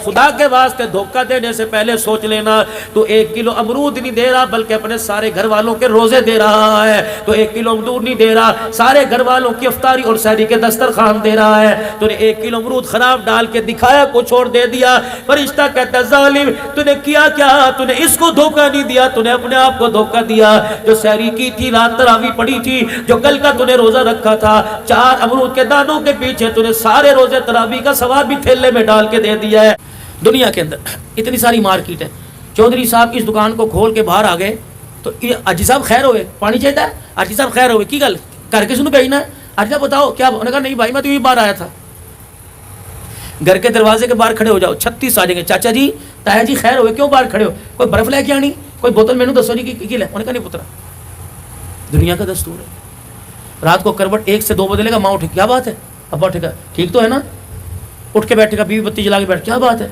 خدا کے واسطے دھوکہ دینے سے پہلے سوچ لینا تو 1 کلو امرود نہیں دے رہا بلکہ اپنے سارے گھر والوں کے روزے دے رہا ہے. تو 1 کلو امرود نہیں دے رہا، سارے گھر والوں کی افطاری اور سحری کے دسترخوان دے رہا ہے. تو نے 1 کلو امرود خراب ڈال کے دکھایا، کچھ اور دے دیا. فرشتہ کہتا ہے ظالم تو نے کیا کیا؟ تو نے اس کو دھوکہ نہیں دیا، تو نے اپنے آپ کو دھوکہ دیا. جو سحری کی تھی، رات تراویح پڑھی تھی، جو کل کا تو نے روزہ رکھا تھا، 4 امرود کے دانوں کے پیچھے تو نے سارے روزے تراویح کا ثواب بھی تھیلے میں ڈال کے دے دیا ہے. دنیا کے اندر اتنی ساری مارکیٹ ہے. چودھری صاحب اس دکان کو کھول کے باہر آ گئے تو حاجی صاحب خیر ہوئے، پانی چاہیے ہے؟ حاجی صاحب خیر ہوئے، کی گل کر کے سنو بھیجنا ہے؟ حاجی صاحب بتاؤ کیا؟ انہوں نے کہا نہیں بھائی میں تو یہ باہر آیا تھا. گھر کے دروازے کے باہر کھڑے ہو جاؤ، 36 آ جائیں گے. چاچا جی تایا جی خیر ہوئے، کیوں باہر کھڑے ہو؟ کوئی برف لے کے آنی، کوئی بوتل مینو دسو جی کی لے. انہوں نے کہا نہیں پترا، دنیا کا دستور ہے. رات کو کروٹ 1 سے 2 بدلے گا، ماں اٹھے کیا بات ہے، ابا اٹھے گا ٹھیک تو ہے نا، اٹھ کے بیٹھے گا، بیوی بتی جلا کے بیٹھ کیا بات ہے.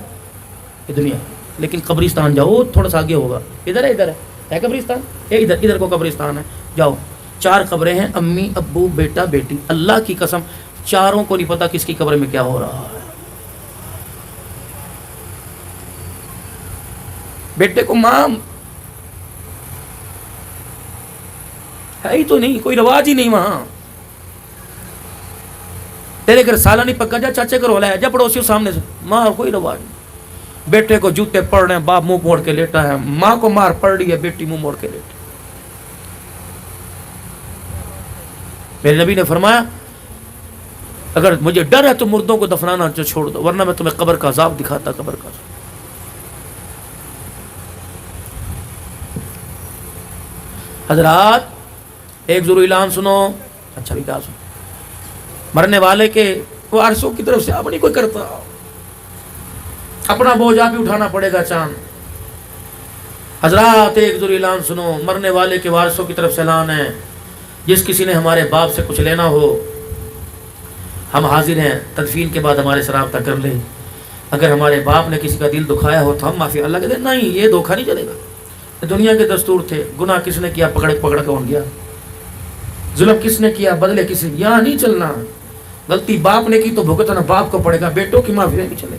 یہ دنیا. لیکن قبرستان جاؤ، تھوڑا سا آگے ہوگا، ادھر ہے قبرستان، ادھر کو قبرستان ہے. جاؤ 4 قبریں ہیں، امی ابو بیٹا بیٹی. اللہ کی قسم چاروں کو نہیں پتا کس کی قبر میں کیا ہو رہا ہے. بیٹے کو ماں ہے ہی تو نہیں، کوئی رواج ہی نہیں وہاں. تیرے گھر سالہ نہیں پکا، جا چاچے گھر والا ہے، جا پڑوسی سامنے سے. ماں کوئی رواج نہیں. بیٹے کو جوتے پڑ رہے ہیں، باپ منہ موڑ کے لیٹا ہے. ماں کو مار پڑ رہی ہے، بیٹی منہ موڑ کے لیٹی. میرے نبی نے فرمایا اگر مجھے ڈر ہے تو مردوں کو دفنانا چھوڑ دو، ورنہ میں تمہیں قبر کا عذاب دکھاتا. قبر کا عذاب. حضرات ایک ضروری اعلان سنو. اچھا بھی کیا سنو، مرنے والے کے وارثوں کی طرف سے اب نہیں کوئی کرتا، اپنا بوجھ آپ ہی اٹھانا پڑے گا. چاند حضرات ایک ضروری اعلان سنو، مرنے والے کے وارثوں کی طرف سے اعلان ہے، جس کسی نے ہمارے باپ سے کچھ لینا ہو ہم حاضر ہیں. تدفین کے بعد ہمارے سے رابطہ کر لیں. اگر ہمارے باپ نے کسی کا دل دکھایا ہو تو ہم معافی. اللہ کہتے ہیں نہیں، یہ دھوکہ نہیں چلے گا. دنیا کے دستور تھے. گناہ کس نے کیا، پکڑ کون گیا. ظلم کس نے کیا، بدلے کس نے. یہاں نہیں چلنا. غلطی باپ نے کی تو بھگتنا باپ کو پڑے گا. بیٹوں کی معافی نہیں چلے.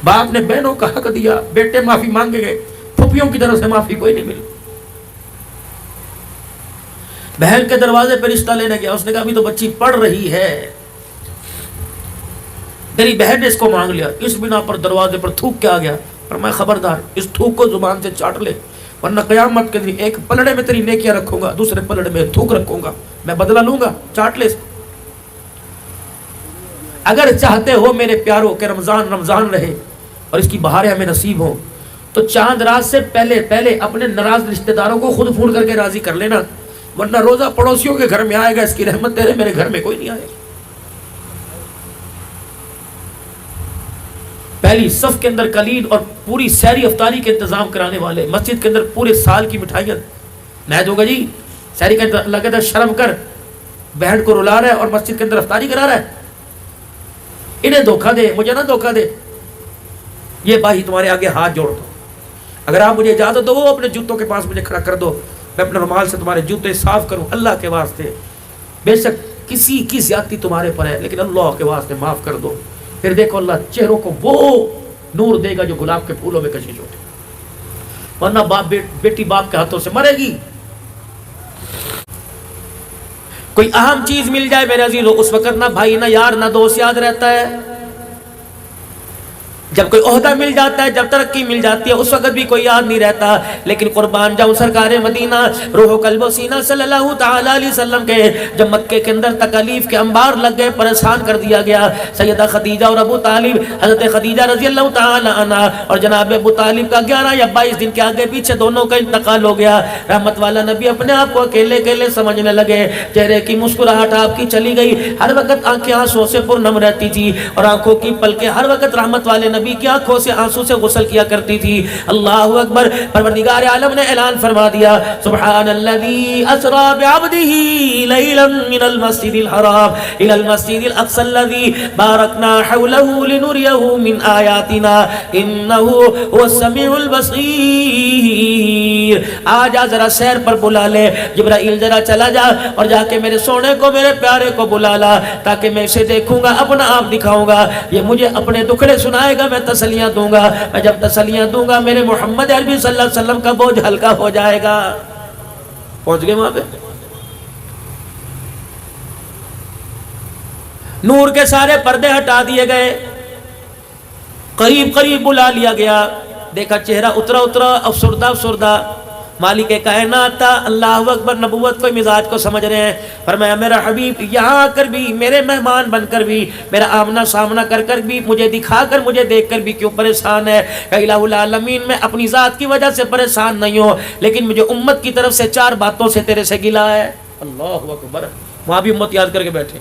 باپ نے بہنوں کا حق دیا، بیٹے معافی مانگے گئے، پھوپھیوں کی طرف سے معافی کوئی نہیں ملی. بہن کے دروازے پہ رشتہ لینے گیا، اس نے کہا ابھی تو بچی پڑھ رہی ہے، تیری بہن نے اس کو مانگ لیا. اس بنا پر دروازے پر تھوک کے آ گیا. فرمایا خبردار اس تھوک کو زبان سے چاٹ لے، ورنہ قیامت کے دن ایک پلڑے میں تیری نیکیاں رکھوں گا، دوسرے پلڑے میں تھوک رکھوں گا، میں بدلہ لوں گا. چاٹ لے. اگر چاہتے ہو میرے پیاروں کہ رمضان رہے اور اس کی بہاریں ہمیں نصیب ہوں تو چاند رات سے پہلے اپنے ناراض رشتہ داروں کو خود فون کر کے راضی کر لینا، ورنہ روزہ پڑوسیوں کے گھر میں آئے گا. اس کی رحمت تیرے میرے گھر میں کوئی نہیں آئے گا. پہلی صف کے اندر قلید اور پوری سحری افطاری کے انتظام کرانے والے، مسجد کے اندر پورے سال کی مٹھائیاں میں دوں گا جی. سحری کے اندر اللہ کہتا ہے شرم کر، بہن کو رلا رہا ہے اور مسجد کے اندر افطاری کرا رہا ہے. انہیں دھوکہ دے، مجھے نہ دھوکہ دے. یہ بھائی تمہارے آگے ہاتھ جوڑ دو، اگر آپ مجھے اجازت دو اپنے جوتوں کے پاس مجھے کھڑا کر دو، میں اپنے رومال سے تمہارے جوتے صاف کروں. اللہ کے واسطے بے شک کسی کی زیادتی تمہارے پر ہے، لیکن اللہ کے واسطے معاف کر دو. پھر دیکھو اللہ چہروں کو وہ نور دے گا جو گلاب کے پھولوں میں کشش ہوتے. ورنہ باپ بیٹی باپ کے ہاتھوں سے مرے گی. کوئی اہم چیز مل جائے میرے عزیزو، اس وقت نہ بھائی نہ یار نہ دوست یاد رہتا ہے. جب کوئی عہدہ مل جاتا ہے، جب ترقی مل جاتی ہے، اس وقت بھی کوئی یاد نہیں رہتا. لیکن قربان جاؤں سرکار مدینہ روح و قلب و سینہ صلی اللہ تعالی علیہ وسلم کے جب مکے کے اندر تکالیف کے انبار لگ گئے، پریشان کر دیا گیا. سیدہ خدیجہ اور ابو طالب، حضرت خدیجہ رضی اللہ تعالی عنہ اور جناب ابو طالب کا 11 یا 22 دن کے آگے پیچھے دونوں کا انتقال ہو گیا. رحمت والا نبی اپنے آپ کو اکیلے سمجھنے لگے. چہرے کی مسکراہٹ آپ کی چلی گئی. ہر وقت آنکھیں آنسوں سے پرنم رہتی تھی اور آنکھوں کی پلکیں ہر وقت رحمت والے نبی کی آنکھوں سے آنسو سے غسل کیا کرتی تھی. اللہ اکبر. پروردگار عالم نے اعلان فرما دیا سبحان الذی اسری بعبدہ لیلا من المسجد الحرام الى المسجد الاقصى الذی بارکنا حولہ لنریہ من آیاتنا انہ هو السمیع البصیر. آجا ذرا سیر پر بلا لے جبرائیل، ذرا چلا جا اور جا کے میرے سونے کو میرے پیارے کو بلا لا تاکہ میں اسے دیکھوں گا، اپنا آپ دکھاؤں گا. یہ مجھے اپنے دکھڑے سنائے گا، میں تسلیاں دوں گا. میں جب تسلیاں دوں گا میرے محمد عربی صلی اللہ علیہ وسلم کا بوجھ ہلکا ہو جائے گا. پہنچ گئے وہاں پہ. نور کے سارے پردے ہٹا دیے گئے, قریب قریب بلا لیا گیا. دیکھا چہرہ اترا افسردہ. مالک کائنات تھا, اللہ اکبر, نبوت کو مزاج کو سمجھ رہے ہیں. فرمایا میرا حبیب یہاں آ کر بھی, میرے مہمان بن کر بھی, میرا آمنا سامنا کر کر بھی, مجھے دکھا کر, مجھے دیکھ کر بھی کیوں پریشان ہے؟ کہ الہ العالمین میں اپنی ذات کی وجہ سے پریشان نہیں ہوں, لیکن مجھے امت کی طرف سے 4 باتوں سے تیرے سے گلہ ہے. اللہ اکبر. وہاں بھی امت یاد کر کے بیٹھے.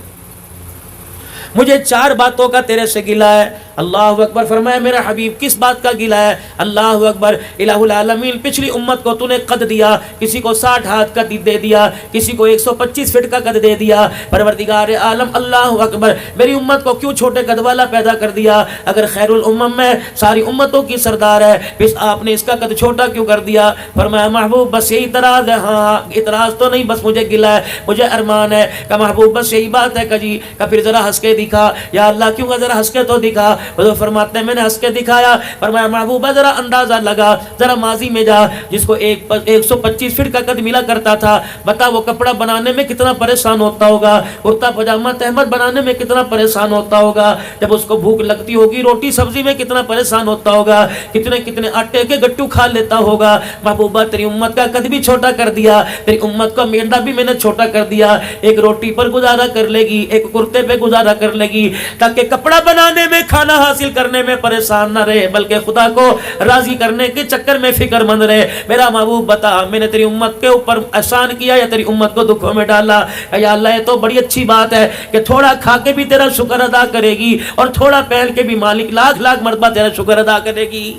مجھے 4 باتوں کا تیرے سے گلہ ہے. اللہ اکبر. فرمایا میرا حبیب کس بات کا گلہ ہے؟ اللہ اکبر. الہ العالمین پچھلی امت کو تو نے قد دیا, کسی کو 60 ہاتھ کا دے دیا, کسی کو 125 فٹ کا قد دے دیا. پروردگار عالم اللہ اکبر, میری امت کو کیوں چھوٹے قد والا پیدا کر دیا؟ اگر خیر الامم میں ساری امتوں کی سردار ہے, بس آپ نے اس کا قد چھوٹا کیوں کر دیا؟ فرمایا محبوب بس یہی اعتراض ہے. ہاں اعتراض تو نہیں, بس مجھے گلہ ہے, مجھے ارمان ہے. کہ محبوب بس یہی بات ہے. کہ جی, کہ پھر ذرا ہنس کے دکھا. یا اللہ کیوں, ذرا ہنس کے تو دکھا. حضور فرماتے ہیں میں نے ہنس کے دکھایا. فرمایا محبوبہ ذرا اندازہ لگا, ذرا ماضی میں جا, جس کو 125 فٹ کا قد ملا کرتا تھا, بتا وہ کپڑا بنانے میں کتنا پریشان ہوتا ہوگا, کرتا پاجامہ تہمت بنانے میں کتنا پریشان ہوتا ہوگا, جب اس کو بھوک لگتی ہوگی روٹی سبزی میں کتنا پریشان ہوتا ہوگا, کتنے آٹے کے گٹو کھا لیتا ہوگا. محبوبہ تیری امت کا قد بھی چھوٹا کر دیا, تیری امت کا میدا بھی میں نے چھوٹا کر دیا. ایک روٹی پر گزارا کر لے گی, ایک کرتے پہ گزارا کر لے گی, تاکہ کپڑا بنانے میں, کھانا حاصل کرنے میں پریشان نہ رہے, بلکہ خدا کو راضی کرنے کے چکر میں فکر مند رہے. میرا محبوب بتا, میں نے تیری امت کے اوپر احسان کیا یا تیری امت کو دکھوں میں ڈالا؟ یا اللہ یہ تو بڑی اچھی بات ہے کہ تھوڑا کھا کے بھی تیرا شکر ادا کرے گی, اور تھوڑا پہن کے بھی مالک لاکھ مرتبہ تیرا شکر ادا کرے گی.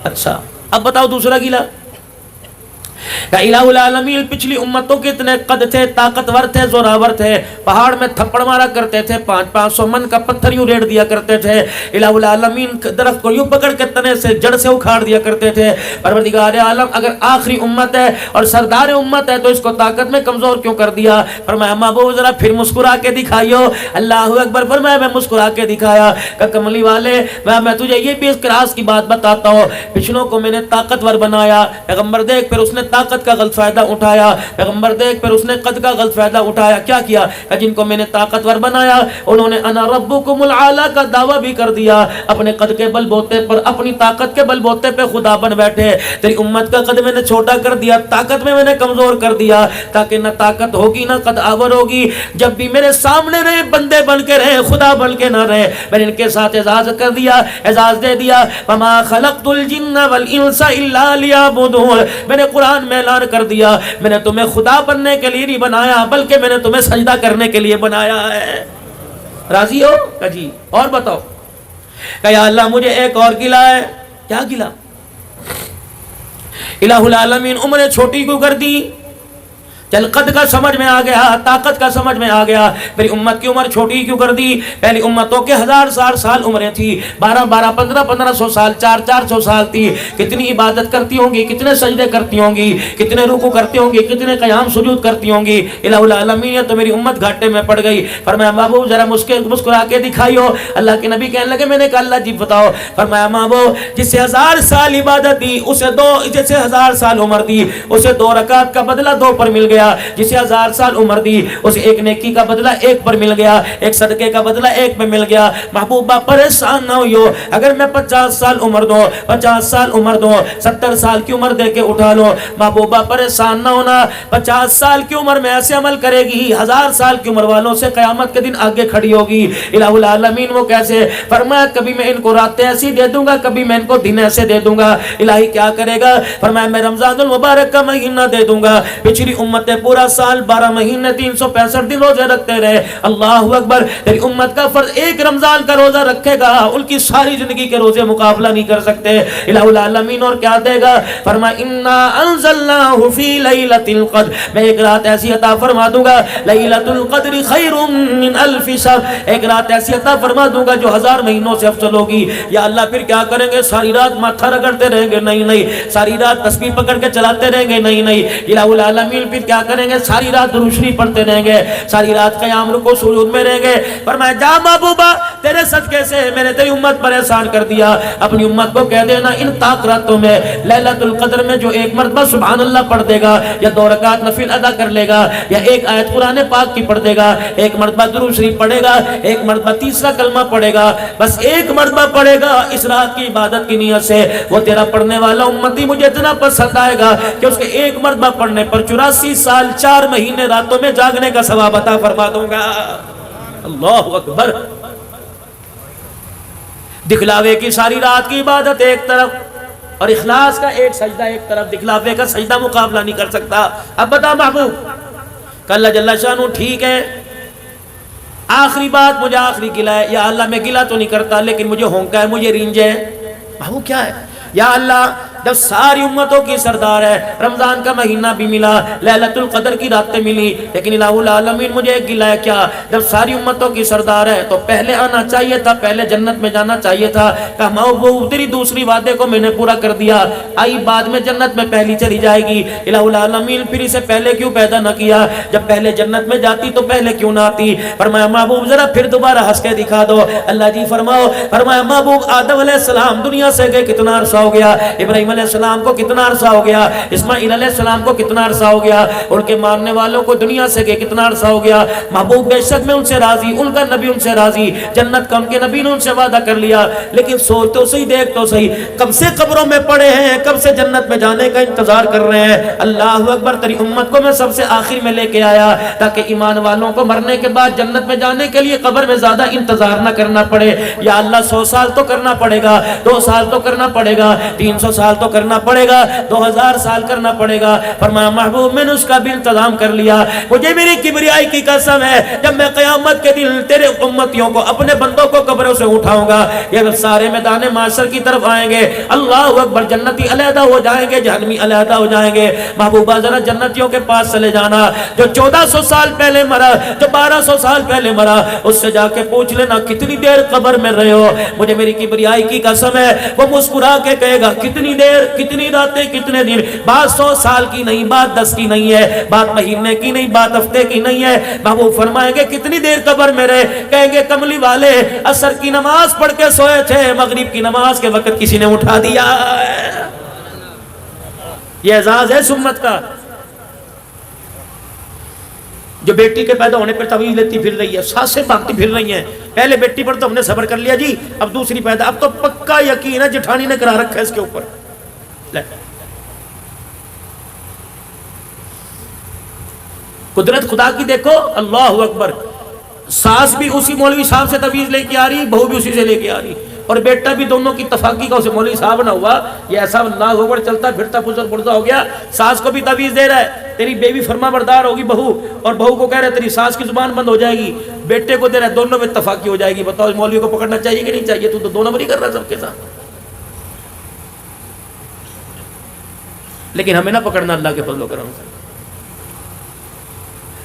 اچھا اب بتاؤ دوسرا گیلا. کہ الہ العالمین پچھلی امتوں کے اتنے قد تھے, طاقتور تھے, زوراور تھے, پہاڑ میں تھپڑ مارا کرتے تھے, 500 من کا پتھر یوں ریڑ دیا کرتے تھے. الہ العالمین درخت کو یوں پکڑ کے تنے سے, جڑ سے اکھاڑ دیا کرتے تھے. پروردگار عالم اگر آخری امت ہے اور سردار امت ہے تو اس کو طاقت میں کمزور کیوں کر دیا؟ فرمایا محبوب ذرا پھر مسکرا کے دکھائیو. اللہ اکبر. فرمایا میں مسکرا کے دکھایا. کہ کملی والے میں تجھے یہ بھی اس کراس کی بات بتاتا ہوں, پچھلوں کو میں نے طاقتور بنایا. پیغمبر دیکھ, پھر اس نے طاقت کا غلط فائدہ اٹھایا. پیغمبر دیکھ, پھر اس نے قد کا غلط فائدہ اٹھایا. کیا کیا؟ کہ جن کو میں نے طاقتور بنایا انہوں نے انا ربکم العالی کا دعویٰ بھی کر دیا. اپنے قد کے بل بوتے پر, اپنی طاقت کے بل بوتے پہ خدا بن بیٹھے. تیری امت کا قد میں نے چھوٹا کر دیا, طاقت میں نے کمزور کر دیا, تاکہ نہ طاقت ہوگی نہ قد آور ہوگی. جب بھی میرے سامنے رہے, بندے بن کے رہے, خدا بن کے نہ رہے. میں نے ان کے ساتھ اعزاز کر دیا, اعزاز دے دیا. وما خلقت الجن والانس الا لیعبدون. میں نے قرآن میں اعلان کر دیا, میں نے تمہیں خدا بننے کے لیے نہیں بنایا, بلکہ میں نے تمہیں سجدہ کرنے کے لیے بنایا ہے. راضی ہو؟ کہ جی. اور بتاؤ. کہ یا اللہ مجھے ایک اور گلہ ہے. کیا گلہ؟ الہ العالمین عمریں چھوٹی کیوں کر دی؟ چل قد کا سمجھ میں آ گیا, طاقت کا سمجھ میں آ گیا, میری امت کی عمر چھوٹی کیوں کر دی؟ پہلی امتوں کے 1000 سال عمریں تھی, 1500 سال, 400 سال تھی. کتنی عبادت کرتی ہوں گی, کتنے سجدے کرتی ہوں گی, کتنے رکوع کرتی ہوں گی, کتنے قیام سجود کرتی ہوں گی. الہ العالمین تو میری امت گھاٹے میں پڑ گئی. فرمایا محبوب ذرا مسکرا کے دکھائیو. اللہ کے نبی کہنے لگے, میں نے کہا اللہ جی بتاؤ. فرمایا محبوب جسے 1000 سال عبادت دی, جسے 1000 سال عمر دی, اسے 2 رکعت کا بدلہ 2 پر مل گیا. جسے 1000 سال عمر دی, اسے 1 نیکی کا بدلہ 1 پر مل گیا, 1 صدقے کا بدلہ 1 پہ مل گیا. محبوبہ پریشان نہ ہوئیو, اگر میں 50 سال عمر دوں, 50 سال عمر دوں, 70 سال کی عمر دے کے اٹھا لو. محبوبہ پریشان نہ ہونا, 50 سال کی عمر میں ایسے عمل کرے گی, 1000 سال کی عمر والوں سے قیامت کے دن آگے کھڑی ہوگی. الہ العالمین وہ کیسے؟ فرمایا کبھی میں ان کو راتیں ایسی دے دوں گا, کبھی میں ان کو دن ایسے دے دوں گا. الہی کیا کرے گا؟ فرمایا میں رمضان المبارک کا مہینہ دے دوں گا. پچھلی امت پورا سال 12 مہینے 365 دن روزے رکھتے رہے. اللہ اکبر. تیری امت کا فرض ایک رمضان کا روزہ رکھے گا, ان کی ساری زندگی کے روزے مقابلہ نہیں کر سکتے. الہ العالمین اور کیا دے گا؟ فرمایا انا انزلناہ فی لیلۃ القدر. میں ایک رات ایسی عطا فرما دوں گا, لیلۃ القدر خیر من الف شہر. ایک رات ایسی عطا فرما دوں گا جو 1000 مہینوں سے افضل ہوگی. یا اللہ پھر کیا کریں گے؟ ساری رات ماتھا رگڑتے رہیں گے؟ نہیں. ساری رات تسبیح پکڑ کے چلاتے رہیں گے؟ نہیں. الہ العالمین پھر کیا کریں گے؟ ساری رات درود شریف پڑھتے رہیں گے، ساری رات قیام رکوع سجود میں رہیں گے۔ فرمایا جا محبوبہ تیرے صدقے سے میں نے تیری امت پر احسان کر دیا، اپنی امت کو کہہ دینا ان طاق راتوں میں لیلۃ القدر میں جو ایک مرتبہ سبحان اللہ پڑھ دے گا، یا 2 رکعت نفل ادا کر لے گا، یا ایک آیت قرآن پاک کی پڑھ دے گا، ایک مرتبہ درود شریف پڑھے گا، ایک مرتبہ تیسرا کلمہ پڑھے گا، بس ایک مرتبہ پڑھے گا اس رات کی عبادت کی نیت سے، وہ تیرا پڑھنے والا امتی مجھے اتنا پسند آئے گا کہ اس کے ایک مرتبہ پڑھنے پر 84 سال 4 مہینے راتوں میں جاگنے کا ثواب عطا فرما دوں گا۔ اللہ اکبر۔ دکھلاوے کی ساری رات کی عبادت ایک طرف اور اخلاص کا ایک سجدہ ایک طرف، دکھلاوے کا سجدہ مقابلہ نہیں کر سکتا۔ اب بتا محبوب کہ اللہ جل شانہ ٹھیک ہے، آخری بات مجھے آخری گلہ ہے، یا اللہ میں گلہ تو نہیں کرتا لیکن مجھے ہونکا ہے، مجھے رینج ہے۔ محبوب کیا ہے؟ یا اللہ جب ساری امتوں کی سردار ہے، رمضان کا مہینہ بھی ملا، لیلۃ القدر کی راتیں ملی، لیکن الہ العالمین مجھے ایک گلہ ہے کیا؟ جب ساری امتوں کی سردار ہے تو پہلے آنا چاہیے تھا، پہلے جنت میں جانا چاہیے تھا۔ کہا محبوب تیری دوسری وعدے کو میں نے پورا کر دیا، آئی بعد میں جنت میں پہلی چلی جائے گی، الہ العالمین پھر اسے پہلے کیوں پیدا نہ کیا؟ جب پہلے جنت میں جاتی تو پہلے کیوں نہ آتی؟ فرمایا محبوب ذرا پھر دوبارہ ہنس کے دکھا دو۔ اللہ جی فرماؤ۔ فرمایا محبوب آدم علیہ السلام دنیا سے گئے کتنا عرصہ ہو گیا، ابراہیم علیہ السلام کو کتنا عرصہ ہو گیا، اسماعیل علیہ السلام کو کتنا عرصہ ہو گیا، ان کے ماننے والوں کو دنیا سے گئے کتنا عرصہ ہو گیا؟ محبوب بے شک میں ان سے راضی، ان کا نبی ان سے راضی، جنت کا ان کے نبی نے ان سے وعدہ کر لیا، لیکن سوچ تو صحیح، دیکھ تو صحیح، کب سے قبروں میں پڑے ہیں، کب سے جنت میں جانے کا انتظار کر رہے ہیں۔ اللہ اکبر۔ تیری امت کو میں سب سے آخر میں لے کے آیا تاکہ ایمان والوں کو مرنے کے بعد جنت میں جانے کے لیے قبر میں زیادہ انتظار نہ کرنا پڑے۔ یا اللہ 100 سال تو کرنا پڑے گا، 2 سال تو کرنا پڑے گا، 300 سال تو کرنا پڑے گا، 2000 سال کرنا پڑے گا۔ فرمایا محبوب میں نے اس کا بھی انتظام کر لیا، مجھے میری کبریائی کی قسم ہے جب میں قیامت کے دن تیرے امتیوں کو اپنے بندوں کو قبروں سے اٹھاؤں گا، یہ سارے میدان معاشر کی طرف آئیں گے، اللہ اکبر، جنتی علیحدہ ہو جائیں گے، جہنمی علیحدہ ہو جائیں گے۔ محبوبہ ذرا جنتیوں کے پاس چلے جانا، جو 1400 سال پہلے مرا، جو 1200 سال پہلے مرا، اس سے جا کے پوچھ لینا کتنی دیر قبر میں رہے ہو؟ مجھے میری کبریائی کی قسم ہے وہ مسکرا کے کہے گا کتنی دیر، کتنی راتیں، کتنے دن۔ بات 100 سال کی نہیں، بات 10 کی نہیں ہے، بات مہینے کی نہیں، بات ہفتے کی نہیں ہے۔ محبوب فرمائیں گے کتنی دیر قبر میں رہے؟ کہیں گے کملی والے عصر کی نماز پڑھ کے سوئے تھے، مغرب کی نماز کے وقت کسی نے اٹھا دیا۔ یہ اعزاز ہے سمت کا، جو بیٹی کے پیدا ہونے پر تعویذ لیتی پھر رہی ہے، سانسیں بھاگتی پھر رہی ہیں۔ پہلے بیٹی پر تو ہم نے صبر کر لیا جی، اب دوسری پیدا، اب تو پکا یقین ہے جٹھانی نے کرا رکھا ہے اس کے اوپر۔ قدرت خدا کی دیکھو، اللہ اکبر۔ ساس بھی اسی مولوی صاحب سے تعویذ لے کے آ رہی، بہو بھی اسی سے لے کے آ رہی، اور بیٹا بھی دونوں کی اتفاقی کا اسے مولوی صاحب نہ ہوا، یہ ایسا اللہ اکبر چلتا پھرتا پھرتا پھرتا ہو گیا۔ ساس کو بھی تعویذ دے رہا ہے، تیری بیوی فرما بردار ہوگی بہو، اور بہو کو کہہ رہا ہے تیری ساس کی زبان بند ہو جائے گی، بیٹے کو دے رہا ہے دونوں میں اتفاقی ہو جائے گی۔ بتاؤ اس مولوی کو پکڑنا چاہیے کہ نہیں چاہیے؟ تو دونوں بری کر رہا ہے سب کے ساتھ، لیکن ہمیں نہ پکڑنا اللہ کے فضل و کرم سے۔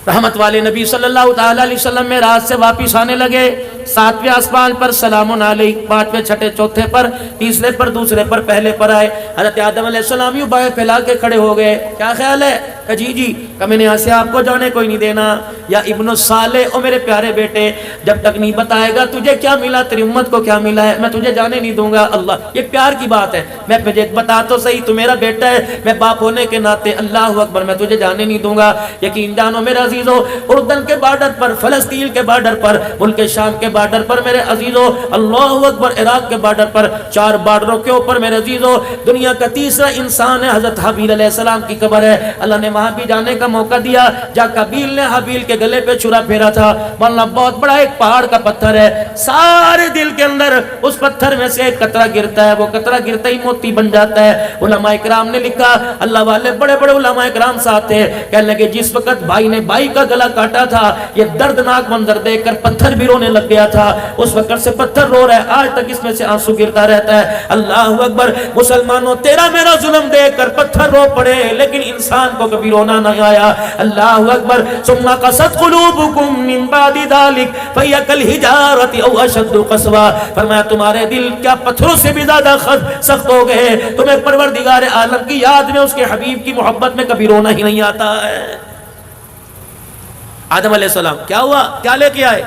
رحمت والے نبی صلی اللہ تعالی علیہ وسلم میں رات سے واپس آنے لگے، 7ویں آسمان پر سلام علیک، 5ویں چھٹے چوتھے پر، تیسرے پر دوسرے پر پہلے پر آئے۔ حضرت آدم علیہ السلام یوں بائیں پھیلا کے کھڑے ہو گئے، کیا خیال ہے؟ کہ جی جی، کہ میں نے یہاں سے آپ کو جانے کوئی نہیں دینا، یا ابن الصالح، او میرے پیارے بیٹے، جب تک نہیں بتائے گا تجھے کیا ملا، تیری امت کو کیا ملا ہے، میں تجھے جانے نہیں دوں گا۔ اللہ، یہ پیار کی بات ہے، میں تجھے بتا تو صحیح، تو میرا بیٹا ہے، میں باپ ہونے کے ناطے، اللہ اکبر، میں تجھے جانے نہیں دوں گا۔ یقین جانو میرے عزیزو، اردن کے بارڈر پر، فلسطین کے بارڈر پر، ملک شام کے بارڈر پر میرے عزیزو، اللہ اکبر، عراق کے بارڈر پر، 4 بارڈروں کے اوپر میرے عزیزو، دنیا کا تیسرا انسان ہے حضرت حابیل علیہ السلام کی قبر ہے۔ اللہ نے وہاں بھی جانے کا موقع دیا، جا قابیل نے حابیل کے گلے پہ چھرا پھیرا تھا، مولانا بہت بڑا ایک پہاڑ کا پتھر ہے، سارے دل کے اندر اس پتھر میں سے ایک قطرہ گرتا ہے، وہ قطرہ گرتا ہی موتی بن جاتا ہے۔ علماء کرام نے لکھا، اللہ والے بڑے بڑے علماء کرام ساتھ تھے، کہنے لگے جس وقت بھائی نے بھائی کا گلا کاٹا تھا، یہ دردناک منظر دیکھ کر پتھر بھی رونے لگ گیا تھا، اس وقت سے پتھر رو رہا ہے، آج تک اس میں سے آنسو گرتا رہتا ہے۔ اللہ اکبر، مسلمانوں تیرا میرا ظلم دیکھ کر پتھر رو پڑے، لیکن انسان کو کبھی رونا نہ آیا۔ اللہ اکبر، ثم قست قلوبکم من بعد ذلک فہی کالحجارۃ او اشد قسوا، فرمایا تمہارے دل کیا پتھروں سے بھی زیادہ سخت ہو گئے، تمہیں پروردگار عالم کی یاد میں، اس کے حبیب کی محبت میں کبھی رونا ہی نہیں آتا ہے۔ آدم علیہ السلام کیا ہوا، کیا لے کے آئے؟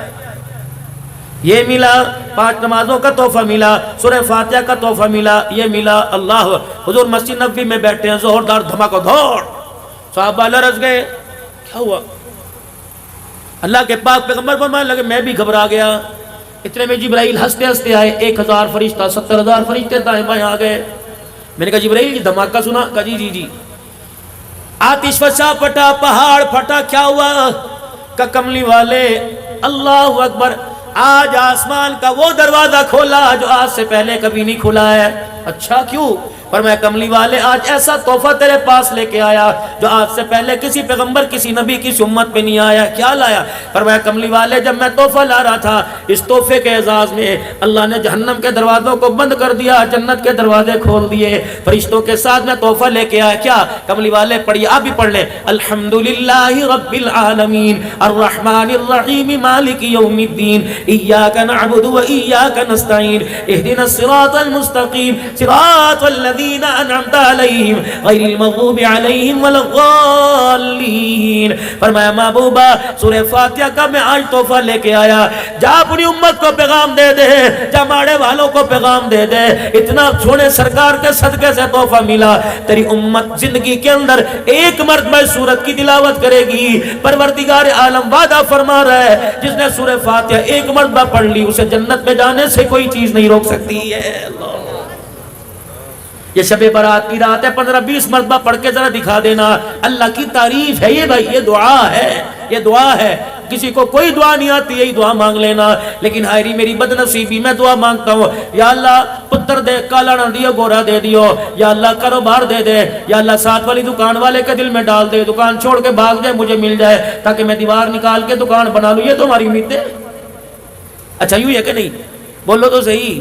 یہ ملا، 5 نمازوں کا تحفہ ملا، سورہ فاتحہ کا تحفہ ملا، یہ ملا۔ اللہ، حضور مسجد نبوی میں بیٹھے ہیں، ظہر دار دھماکہ دھوڑ، صحابہ لرز گئے، کیا ہوا؟ اللہ کے پاک پیغمبر فرمانے لگے میں بھی گھبرا گیا۔ اتنے میں جبرائیل ہنستے ہنستے آئے، 1000 فرشتہ، 70,000 فرشتے دائیں بائیں آ گئے۔ میں نے کہا جبرائیل یہ دھماکہ سنا؟ کہا جی جی جی۔ آتش فشاں پھٹا، پہاڑ پھٹا، کیا ہوا؟ کہ کملی والے، اللہ اکبر، آج آسمان کا وہ دروازہ کھولا جو آج سے پہلے کبھی نہیں کھلا ہے۔ اچھا کیوں؟ فرمایا کملی والے آج ایسا تحفہ تیرے پاس لے کے آیا جو آج سے پہلے کسی پیغمبر کسی نبی کی امت پہ نہیں آیا۔ کیا لایا؟ فرمایا کملی والے جب میں تحفہ لا رہا تھا اس تحفے کے اعزاز میں اللہ نے جہنم کے دروازوں کو بند کر دیا، جنت کے دروازے کھول دیے، فرشتوں کے ساتھ میں تحفہ لے کے آیا۔ کیا؟ کملی والے پڑھیے، آپ بھی پڑھ لیں، الحمدللہ رب العالمین الرحمن الرحیم مالک یوم الدین ایاک نعبد و ایاک نستعین اہدنا الصراط المستقیم صراط الذین انعمت علیہم غیر المغضوب علیہم ولا الضالین۔ فرمایا محبوبہ سورہ فاتحہ کا میں آج تحفہ لے کے آیا، جا اپنی امت کو پیغام دے دے، جا ماڑے والوں کو پیغام دے دے، اتنا سونے سرکار کے صدقے سے تحفہ ملا، تیری امت زندگی کے اندر ایک مرتبہ سورت کی تلاوت کرے گی۔ پروردگار عالم وعدہ فرما رہا ہے جس نے سورہ فاتحہ ایک مرتبہ پڑھ لی اسے جنت میں جانے سے کوئی چیز نہیں روک سکتی ہے۔ اللہ، یہ شب برات کی رات ہے، 15-20 مرتبہ پڑھ کے ذرا دکھا دینا، اللہ کی تعریف ہے یہ بھائی، یہ دعا ہے، یہ دعا ہے۔ کسی کو کوئی دعا نہیں آتی یہی دعا مانگ لینا، لیکن ہائری میری بد نصیبی میں دعا مانگتا ہوں، یا اللہ پتر دے کالا نہ دیو گورا دے دیو، یا اللہ کاروبار دے دے، یا اللہ ساتھ والی دکان والے کے دل میں ڈال دے، دکان چھوڑ کے بھاگ جائے مجھے مل جائے تاکہ میں دیوار نکال کے دکان بنا لوں۔ یہ تو ہماری امید ہے۔ اچھا یوں ہے کہ نہیں؟ بولو تو صحیح۔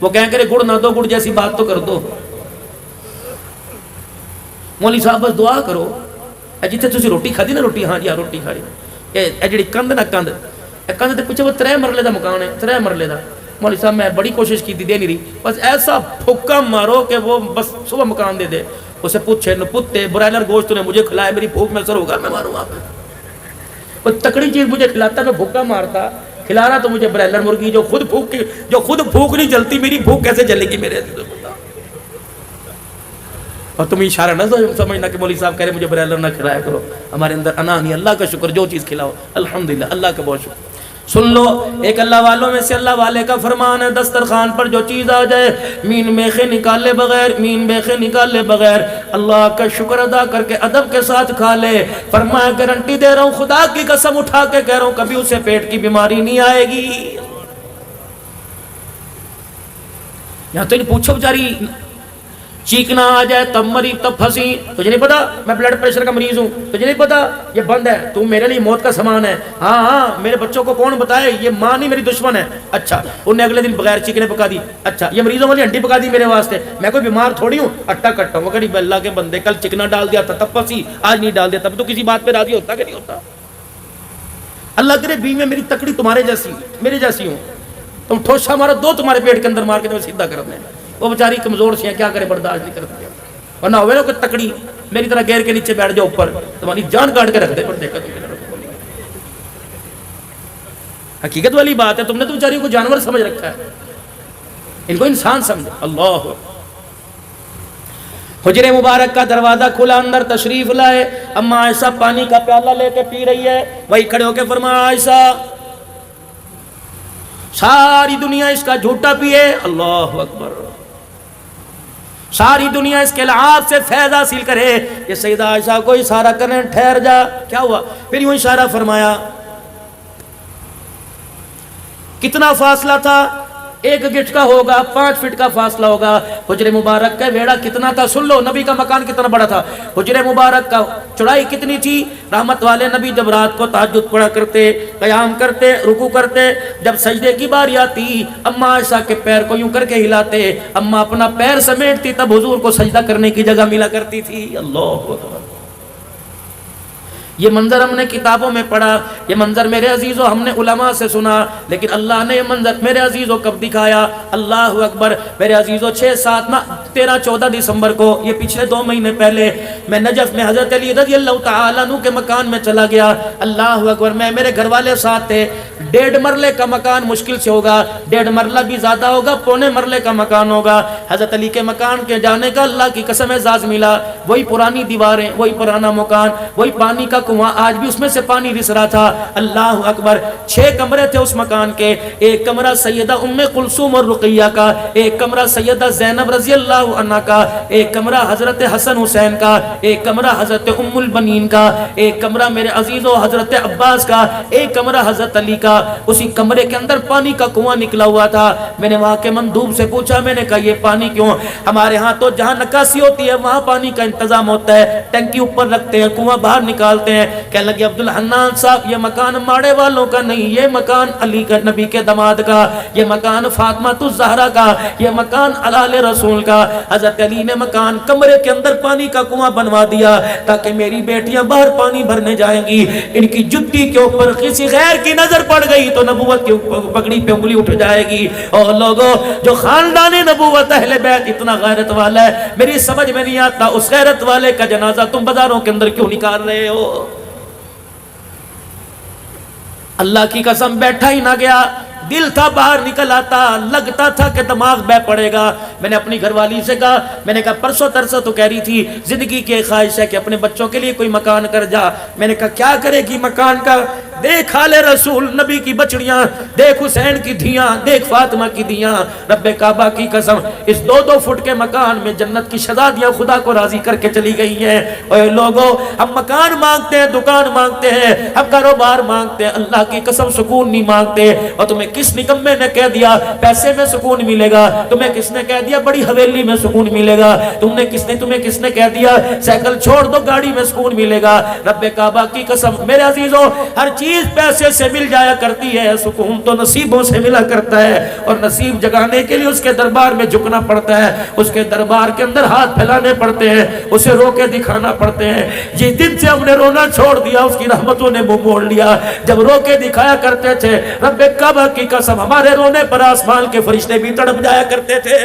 وہ کہیں کہ گڑ نہ دو، گڑ جیسی بات تو کر دو۔ مولوی صاحب بس دعا کرو، جتنے تسی روٹی کھادی نا، روٹی ہاں جی ہاں روٹی کھا رہی، یہ جڑی کندھ نا کندھ دے پیچھے وہ 3 مرلے دا مکان ہے، 3 مرلے دا۔ مولوی صاحب میں بڑی کوشش کی تھی، دے نہیں رہی، بس ایسا پھکا مارو کہ وہ بس صبح مکان دے دے۔ اسے پوچھے پتے برائلر گوشت نے مجھے کھلایا، میری بھوک میں سر ہوگا، میں ماروں آپ وہ تکڑی چیز مجھے کھلاتا، میں بھوکا مارتا، کھلا رہا تو مجھے برائلر مرغی جو خود بھوک نہیں جلتی، میری بھوک کیسے جلے گی میرے؟ اور تم اشارہ نہ سمجھنا کہ مولوی صاحب کہہ رہے مجھے برائلر نہ کھلایا کرو، ہمارے اندر انا نہیں۔ اللہ کا شکر، جو چیز کھلاؤ الحمدللہ، اللہ کا بہت شکر۔ سن لو، ایک اللہ والوں میں سے اللہ والے کا فرمان ہے، دسترخوان پر جو چیز آ جائے مین بیخے نکالے بغیر اللہ کا شکر ادا کر کے ادب کے ساتھ کھا لے۔ فرمایا گارنٹی دے رہا ہوں، خدا کی قسم اٹھا کے کہہ رہا ہوں، کبھی اسے پیٹ کی بیماری نہیں آئے گی۔ یہاں تو نہیں پوچھو بیچاری چیخنا آ جائے تب مری تب پھنسی، تجھے نہیں پتا میں بلڈ پریشر کا مریض ہوں، تجھے نہیں پتا یہ بند ہے، تو میرے لیے موت کا سامان ہے۔ ہاں میرے بچوں کو کون بتائے یہ ماں نہیں میری دشمن ہے۔ اچھا انہوں نے اگلے دن بغیر چیکنے پکا دی، اچھا یہ مریضوں والی ہنڈی پکا دی میرے واسطے، میں کوئی بیمار تھوڑی ہوں، اٹا کٹا ہوں۔ غریب اللہ کے بندے، کل چکنا ڈال دیا تھا تب پھنسی، آج نہیں ڈال دیا تب تو کسی بات پہ راضی ہوتا کہ نہیں ہوتا؟ اللہ کرے بیوی میں میری تکڑی تمہارے جیسی میرے جیسی ہوں، تم ٹھوسا مارو دو تمہارے پیٹ کے اندر مار کے تمہیں سیدھا کر دیں، وہ بیچاری کمزور سی ہیں، کیا کرے، برداشت نہیں کرتی، ورنہ ہوئے نا کوئی تکڑی میری طرح گیر کے نیچے بیٹھ جاؤ اوپر، تمہاری جان کاٹ کے رکھ دے۔ پر دیکھا حقیقت والی بات ہے، تم نے تو بیچاری کو جانور سمجھ رکھا ہے، ان کو انسان سمجھ۔ اللہ، حجرے مبارک کا دروازہ کھلا، اندر تشریف لائے، اما عائشہ پانی کا پیالہ لے کے پی رہی ہے، وہی کھڑے ہو کے فرمایا عائشہ ساری دنیا اس کا جھوٹا پیے، اللہ اکبر، ساری دنیا اس کے لعاب سے فیض حاصل کرے، یہ سیدہ عائشہ کو اشارہ کرنے ٹھہر جا۔ کیا ہوا؟ پھر یوں اشارہ فرمایا، کتنا فاصلہ تھا؟ 1 گٹھ کا ہوگا، 5 فٹ کا فاصلہ ہوگا۔ حجر مبارک کا ویڑا کتنا تھا؟ سن لو، نبی کا مکان کتنا بڑا تھا۔ حجر مبارک کا چوڑائی کتنی تھی؟ رحمت والے نبی جب رات کو تہجد پڑھا کرتے، قیام کرتے، رکوع کرتے، جب سجدے کی باری آتی اما عائشہ کے پیر کو یوں کر کے ہلاتے، اما اپنا پیر سمیٹتی، تب حضور کو سجدہ کرنے کی جگہ ملا کرتی تھی۔ اللہ اکبر، یہ منظر ہم نے کتابوں میں پڑھا، یہ منظر میرے عزیزوں ہم نے علماء سے سنا، لیکن اللہ نے یہ منظر میرے عزیزوں کب دکھایا؟ اللہ اکبر، میرے عزیزوں 6، 7، 13، 14 دسمبر کو، یہ پچھلے 2 مہینے پہلے میں نجف میں حضرت علی رضی اللہ تعالیٰ عنہ کے مکان میں چلا گیا. اللہ اکبر. میں میرے گھر والے ساتھ تھے. 1.5 مرلے کا مکان مشکل سے ہوگا, 1.5 مرلہ بھی زیادہ ہوگا, 1.25 مرلے کا مکان ہوگا. حضرت علی کے مکان کے جانے کا اللہ کی قسم اعزاز ملا. وہی پرانی دیواریں, وہی پرانا مکان, وہی پانی کا کنواں, آج بھی اس میں سے پانی رس رہا تھا. اللہ اکبر. 6 کمرے تھے اس مکان کے. ایک کمرہ سیدہ ام کلثوم اور رقیہ کا, ایک کمرہ سیدہ زینب رضی اللہ عنہا کا, ایک کمرہ حضرت حسن حسین کا, ایک کمرہ حضرت ام البنین کا, ایک کمرہ میرے عزیزو حضرت عباس کا, ایک کمرہ حضرت علی کا. اسی کمرے کے اندر پانی کا کنواں نکلا ہوا تھا. میں نے وہاں کے مندوب سے پوچھا, میں نے کہا یہ پانی کیوں؟ ہمارے ہاں تو جہاں نکاسی ہوتی ہے وہاں پانی کا انتظام ہوتا ہے, ٹنکی اوپر رکھتے ہیں, کنواں باہر نکالتے ہیں. کہنے لگے عبدالحنان صاحب یہ مکان ماڑے والوں کا نہیں, یہ مکان علی کا نبی کے داماد کا, یہ مکان فاطمہ الزہرا کا, یہ مکان آل رسول کا. حضرت علی نے مکان کمرے کے اندر پانی کا کنواں بنوا دیا تاکہ میری بیٹیاں باہر پانی بھرنے جائیں گی, ان کی جتی کے اوپر کسی غیر کی نظر پڑ گئی تو نبوت کی پگڑی پہ انگلی اٹھ جائے گی. اور لوگوں جو خاندان نبوت اہل بیت اتنا غیرت والا ہے, میری سمجھ میں نہیں آتا اس غیرت والے کا جنازہ تم بازاروں کے اندر کیوں نکال رہے ہو؟ اللہ کی قسم بیٹھا ہی نہ گیا, دل تھا باہر نکل آتا, لگتا تھا کہ دماغ بہ پڑے گا. میں نے اپنی گھر والی سے کہا, میں نے کہا پرسوں ترسوں تو کہہ رہی تھی زندگی کی خواہش ہے کہ اپنے بچوں کے لیے کوئی مکان کر جا. میں نے کہا کیا کرے گی مکان کا؟ دیکھ آل رسول نبی کی بچڑیاں, دیکھ حسین کی دھیاں, دیکھ فاطمہ کی دھیاں. رب کعبہ کی قسم اس 2-2 فٹ کے مکان میں جنت کی شہزادیاں خدا کو راضی کر کے چلی گئی ہیں. اے لوگوں ہم مکان مانگتے ہیں, دکان مانگتے ہیں, ہم کاروبار مانگتے ہیں, اللہ کی قسم سکون نہیں مانگتے. اور تمہیں کس نکمے نے کہہ دیا پیسے میں سکون ملے گا؟ تمہیں کس نے کہہ دیا بڑی حویلی میں سکون ملے گا؟ تمہیں کس نے کہہ دیا سائیکل چھوڑ دو گاڑی میں سکون ملے گا؟ رب کعبہ کی قسم میرے عزیزوں ہر چیز پیسے سے مل جایا کرتی ہے, سکون تو نصیبوں سے ملا کرتا ہے. اور نصیب جگانے کے لیے اس کے دربار میں جھکنا پڑتا ہے, اس کے دربار کے اندر ہاتھ پھیلانے پڑتے ہیں, اسے رو کے دکھانا پڑتے ہیں. جس دن سے ہم نے رونا چھوڑ دیا اس کی رحمتوں نے منہ موڑ لیا. جب رو کے دکھایا کرتے تھے رب کعبہ کی قسم ہمارے رونے پر آسمان کے فرشتے بھی تڑپ جایا کرتے تھے.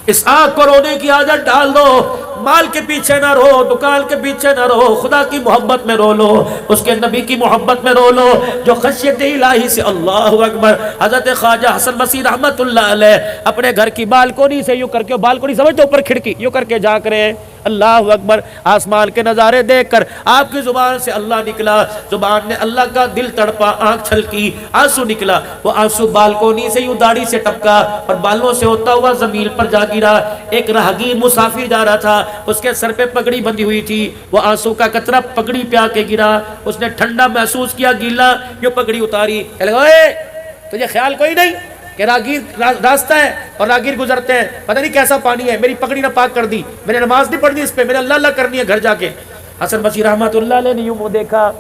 اس آنکھ کو رونے کی عادت ڈال دو, مال کے پیچھے نہ رو, دکان کے پیچھے نہ رو, خدا کی محبت میں رو لو, اس کے نبی کی محبت میں رو لو. جو خشیت الہی سے اللہ اکبر. حضرت خواجہ حسن بصری رحمت اللہ علیہ اپنے گھر کی بالکونی سے یوں کر کے, بالکونی سمجھتے اوپر کھڑکی, یوں کر کے جھانک رہے ہیں. اللہ اکبر. آسمان کے نظارے دیکھ کر آپ کی زبان سے اللہ نکلا, زبان نے اللہ کا, دل تڑپا, آنکھ چھلکی, آنسو نکلا. وہ آنسو بالکونی سے یوں داڑھی سے ٹپکا اور بالوں سے ہوتا ہوا زمین پر جا گرا. ایک راہگیر مسافر جا رہا تھا, اس کے سر پہ پگڑی بندھی ہوئی تھی, وہ آنسو کا قطرہ پگڑی پہ آ کے گرا. اس نے ٹھنڈا محسوس کیا, گیلا, یوں پگڑی اتاری. تجھے خیال کوئی نہیں کہ راگیر راستہ ہے اور راگیر گزرتے ہیں, پتہ نہیں کیسا پانی ہے, میری پگڑی نہ پاک کر دی, میں نے نماز نہیں پڑھنی اس پہ, میں نے اللہ اللہ کرنی ہے گھر جا کے. حسن بصری رحمت اللہ علیہ نے یوں وہ دیکھا,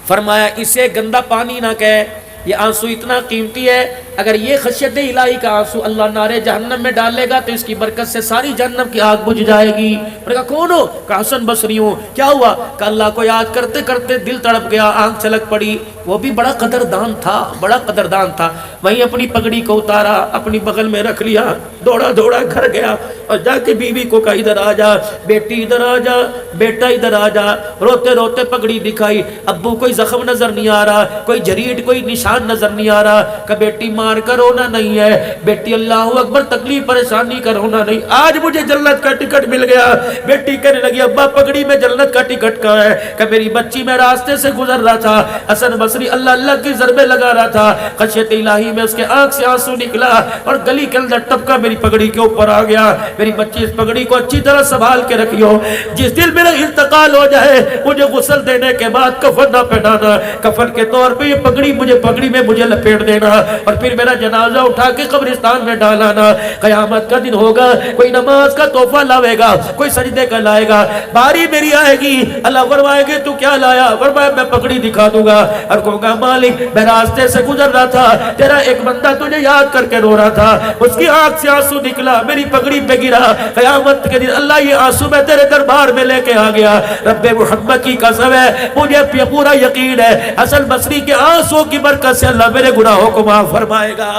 فرمایا اسے گندا پانی نہ کہے, یہ آنسو اتنا قیمتی ہے, اگر یہ خشیت الہی کا آنسو اللہ نارے جہنم میں ڈالے گا تو اس کی برکت سے ساری جہنم کی آگ بجھ جائے گی. میں نے کہا کون ہو؟ کہا حسن بصری ہوں. کیا ہوا؟ کہ اللہ کو یاد کرتے کرتے دل تڑپ گیا, آنکھ چھلک پڑی. وہ بھی بڑا قدردان تھا, بڑا قدردان تھا. وہیں اپنی پگڑی کو اتارا, اپنی بغل میں رکھ لیا, دوڑا دوڑا گھر گیا اور جا کے بیوی کو کہا ادھر آ جا, بیٹی ادھر آ جا, بیٹا ادھر آ جا. روتے روتے پگڑی دکھائی. ابو کوئی زخم نظر نہیں آ رہا, کوئی جریڈ, کوئی نشان نظر نہیں آ رہا. کہ بیٹی مار کر رونا نہیں ہے, بیٹی اللہ اکبر تکلیف پریشانی کا رونا نہیں, آج مجھے جنت کا ٹکٹ مل گیا. بیٹی کہنے لگی ابا پگڑی میں جنت کا ٹکٹ کہاں ہے؟ کہ میری بچی میں راستے سے گزر رہا تھا, حسن بصری اللہ اللہ کی ضربے لگا رہا تھا, خشیت الہی میں اس کے آنکھ سے آنسو نکلا اور گلی کے اندر ٹپکا میری پگڑی کے اوپر آ گیا. میری بچی اس پگڑی کو اچھی طرح سنبھال کے رکھیو, جس دل میرا انتقال ہو جائے مجھے غسل دینے کے بعد کفن نہ پہنانا, کفن کے طور پہ یہ پگڑی میں مجھے لپیٹ دینا اور پھر میرا جنازہ اٹھا کے قبرستان میں ڈالانا. قیامت کا دن ہوگا, کوئی نماز کا تحفہ لاوے گا, کوئی سجدے کا لائے گا, باری میری آئے گی, اللہ فرمائے گے تو کیا لایا؟ فرمایا میں پگڑی دکھا دوں گا اور کہوں گا مالک میں راستے سے گزر رہا تھا, تیرا ایک بندہ تجھے یاد کر کے رو رہا تھا, اس کی آنکھ سے آنسو نکلا, میری پگڑی پہ گرا. قیامت کے دن اللہ یہ آنسو میں تیرے دربار میں لے کے آ گیا. رب محمد کی قسم ہے مجھے پورا یقین ہے حسن بصری کے آنسو کی برکت سے اللہ میرے گناہوں کو معاف فرمائے گا.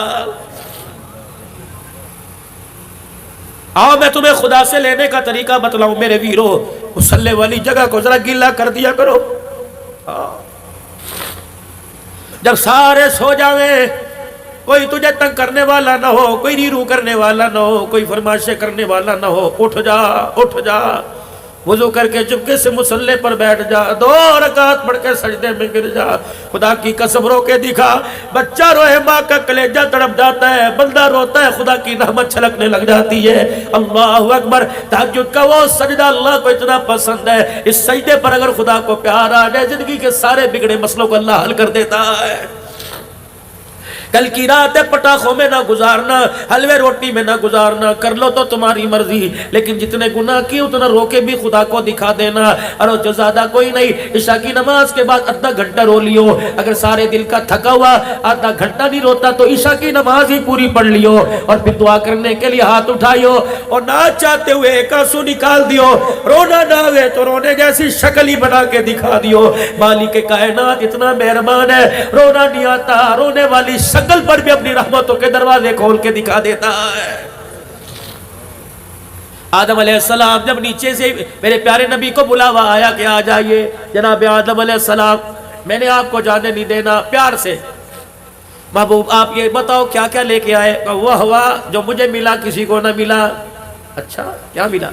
آؤ میں تمہیں خدا سے لینے کا طریقہ بتلاؤں میرے ویرو، مصلی والی جگہ کو ذرا گیلا کر دیا کرو، جب سارے سو جاویں، کوئی تجھے تنگ کرنے والا نہ ہو، کوئی نیرو کرنے والا نہ ہو، کوئی فرمائشیں کرنے والا نہ ہو، اٹھ جا اٹھ جا، وضو کر کے چپکے سے مصلی پر بیٹھ جا، 2 رکعت پڑھ کے سجدے میں گر جا، خدا کی قسم رو کے دکھا، بچہ روئے ماں کا کلیجہ تڑپ جاتا ہے، بندہ روتا ہے خدا کی رحمت چھلکنے لگ جاتی ہے۔ اللہ اکبر، تہجد کا وہ سجدہ اللہ کو اتنا پسند ہے، اس سجدے پر اگر خدا کو پیار آ جائے زندگی کے سارے بگڑے مسئلوں کو اللہ حل کر دیتا ہے۔ کل کی رات پٹاخوں میں نہ گزارنا، حلوے روٹی میں نہ گزارنا، کر لو تو تمہاری مرضی، لیکن جتنے گناہ کی اتنا رو کے بھی خدا کو دکھا دینا، اور جو زیادہ کوئی نہیں، عشاء کی نماز کے بعد آدھا گھنٹہ رو لیو، اگر سارے دل کا تھکا ہوا آدھا گھنٹہ نہیں روتا تو عشاء کی نماز ہی پوری پڑھ لیو، اور پھر دعا کرنے کے لیے ہاتھ اٹھائیو، اور نہ چاہتے ہوئے ایک آنسو نکال دیو، رونا نہ ہوئے تو رونے جیسی شکل ہی بنا کے دکھا دیو۔ مالک کائنات اتنا مہربان ہے، رونا نہیں آتا، رونے والی شکل پر بھی اپنی رحمتوں کے دروازے کھول کے دکھا دیتا ہے۔ آدم علیہ السلام جب نیچے سے میرے پیارے نبی کو بلاوا آیا کہ آ جائیے جناب آدم علیہ السلام، میں نے آپ کو جانے نہیں دینا، پیار سے محبوب آپ یہ بتاؤ کیا کیا لے کے آئے؟ وہ ہوا جو مجھے ملا کسی کو نہ ملا۔ اچھا کیا ملا؟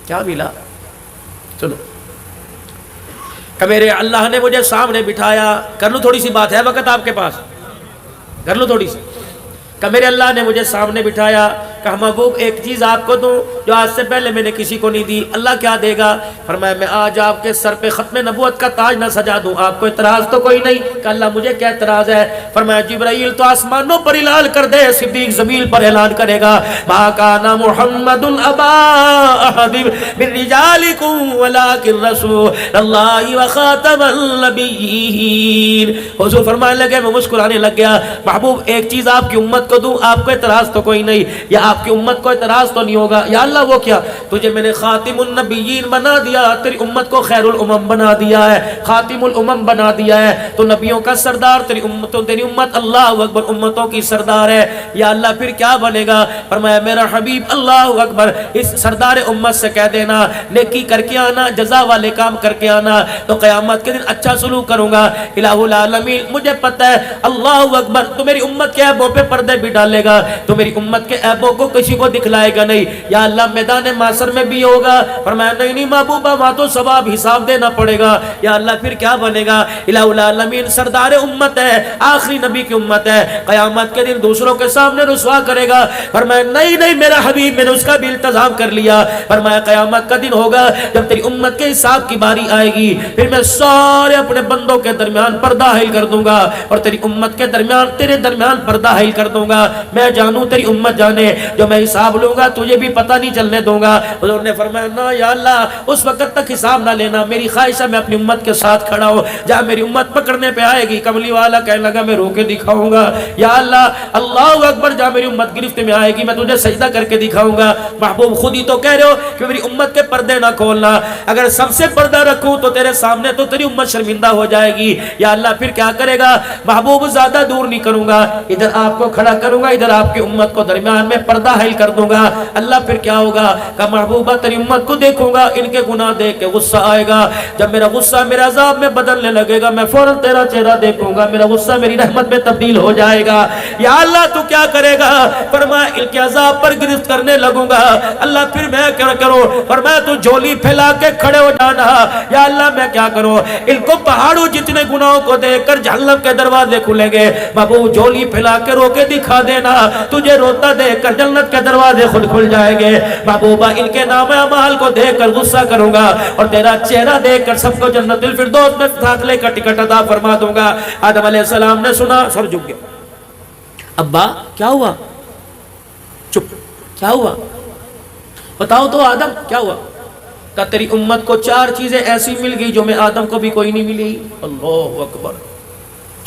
کیا ملا؟ چلو کہ میرے اللہ نے مجھے سامنے بٹھایا، کر لوں تھوڑی سی بات ہے وقت آپ کے پاس، کر لو تھوڑی سی، کہ میرے اللہ نے مجھے سامنے بٹھایا، کہ محبوب ایک چیز آپ کو دوں جو آج سے پہلے میں نے کسی کو نہیں دی۔ اللہ کیا دے گا؟ فرمایا میں آج آپ کے سر پہ ختم نبوت کا تاج نہ سجا دوں، آپ کو اعتراض تو کوئی نہیں؟ کہ اللہ مجھے کیا اعتراض ہے؟ فرمایا جبرائیل تو آسمانوں پر اعلان کر دے، صدیق زمین پر اعلان کرے گا، ما کان محمد ابا احد من رجالکم ولکن رسول اللہ وخاتم النبیین۔ حضور فرمانے لگے، میں مسکرانے لگ گیا، محبوب ایک چیز آپ کی امت کو دوں، آپ کو اعتراض تو کوئی نہیں، یا آپ کی امت کو اعتراض تو نہیں ہوگا؟ یا اللہ وہ کیا؟ تجھے میں نے خاتم النبیین بنا دیا، تیری امت کو خیر الامم بنا دیا ہے، خاتم الامم بنا دیا ہے، تو نبیوں کا سردار، تیری امت اللہ اکبر امتوں کی سردار ہے۔ یا اللہ پھر کیا بنے گا؟ فرمایا میرا حبیب اللہ اکبر اس سردار امت سے کہہ دینا نیکی کر کے آنا، جزا والے کام کر کے آنا، تو قیامت کے دن اچھا سلوک کروں گا۔ الہ العالمین مجھے پتہ ہے اللہ اکبر تو میری امت کے عیبوں پہ پردے بھی ڈالے گا، تو میری امت کے عیبوں کو کسی کو دکھلائے گا نہیں۔ یا اللہ میدان معاشر میں بھی ہوگا، فرمایا نہیں محبوبہ وہاں تو ثواب حساب دینا پڑے گا۔ یا اللہ پھر کیا بنے گا؟ الہ العالمین سردار امت ہے، آخری نبی کی امت ہے، قیامت کے دن دوسروں کے سامنے رسوا کرے گا۔ فرمایا نہیں میرا حبیب میں نے اس کا بھی التزام کر لیا۔ فرمایا قیامت کا دن ہوگا جب تیری امت کے حساب کی باری آئے گی، پھر میں سارے اپنے بندوں کے درمیان پردہ حائل کر دوں گا، اور تیری امت کے درمیان تیرے درمیان پردہ حائل کر دوں گا، میں جانوں تیری امت جانے، جو میں حساب لوں گا تجھے بھی پتہ نہیں چلنے دوں گا۔ حضور نے فرمایا نا یا اللہ اس وقت تک حساب نہ لینا، میری خواہش ہے میں اپنی امت کے ساتھ کھڑا ہوں، جہاں میری امت پکڑنے پہ آئے گی کملی والا کہنے لگا میں رو کے دکھاؤں گا۔ یا اللہ اللہ اکبر جہاں میری امت گرفت میں آئے گی میں تجھے سجدہ کر کے دکھاؤں گا۔ محبوب خود ہی تو کہہ رہے ہو کہ میری امت کے پردے نہ کھولنا، اگر سب سے پردہ رکھوں تو تیرے سامنے تو تیری امت شرمندہ ہو جائے گی۔ یا اللہ پھر کیا کرے گا؟ محبوب زیادہ دور نہیں کروں گا، ادھر آپ کو کھڑا کروں گا، ادھر آپ کی امت کو درمیان میں پردہ حائل کر دوں گا۔ اللہ پھر کیا ہوگا؟ کہ محبوبہ تیری امت کو دیکھوں گا، ان کے گناہ دیکھ کے غصہ آئے گا، جب میرا غصہ میرا عذاب میں بدلنے لگے گا میں فوراً تیرا چہرہ دیکھوں گا، میرا غصہ میری رحمت میں تبدیل ہو جائے گا۔ یا اللہ تو کیا کرے گا؟ فرمایا ان کے عذاب پر گرفت کرنے لگوں گا۔ اللہ پھر میں کیا کروں؟ فرمایا تو جھولی پھیلا کے کھڑے ہو جانا۔ یا اللہ میں کیا کروں؟ ان کو پہاڑوں جتنے گناہوں کو دیکھ کر جہنم کے دروازے کھلیں گے، محبوب جھولی پھیلا کے رو کے دکھا دینا، تجھے روتا دیکھ کر جنت کے دروازے خود کھل جائیں گے۔ محبوبہ ان کے نام اعمال کو دیکھ کر غصہ کروں گا، اور تیرا چہرہ دیکھ کر سب کو جنت الفردوس میں داخلے کا ٹکٹ عطا فرما دوں گا۔ آدم علیہ السلام نے سنا، سب جھک گئے۔ ابا کیا ہوا؟ چپ، کیا ہوا؟ بتاؤ تو آدم کیا ہوا؟ کہ تیری امت کو 4 چیزیں ایسی مل گئی جو میں آدم کو بھی کوئی نہیں ملی۔ اللہ اکبر،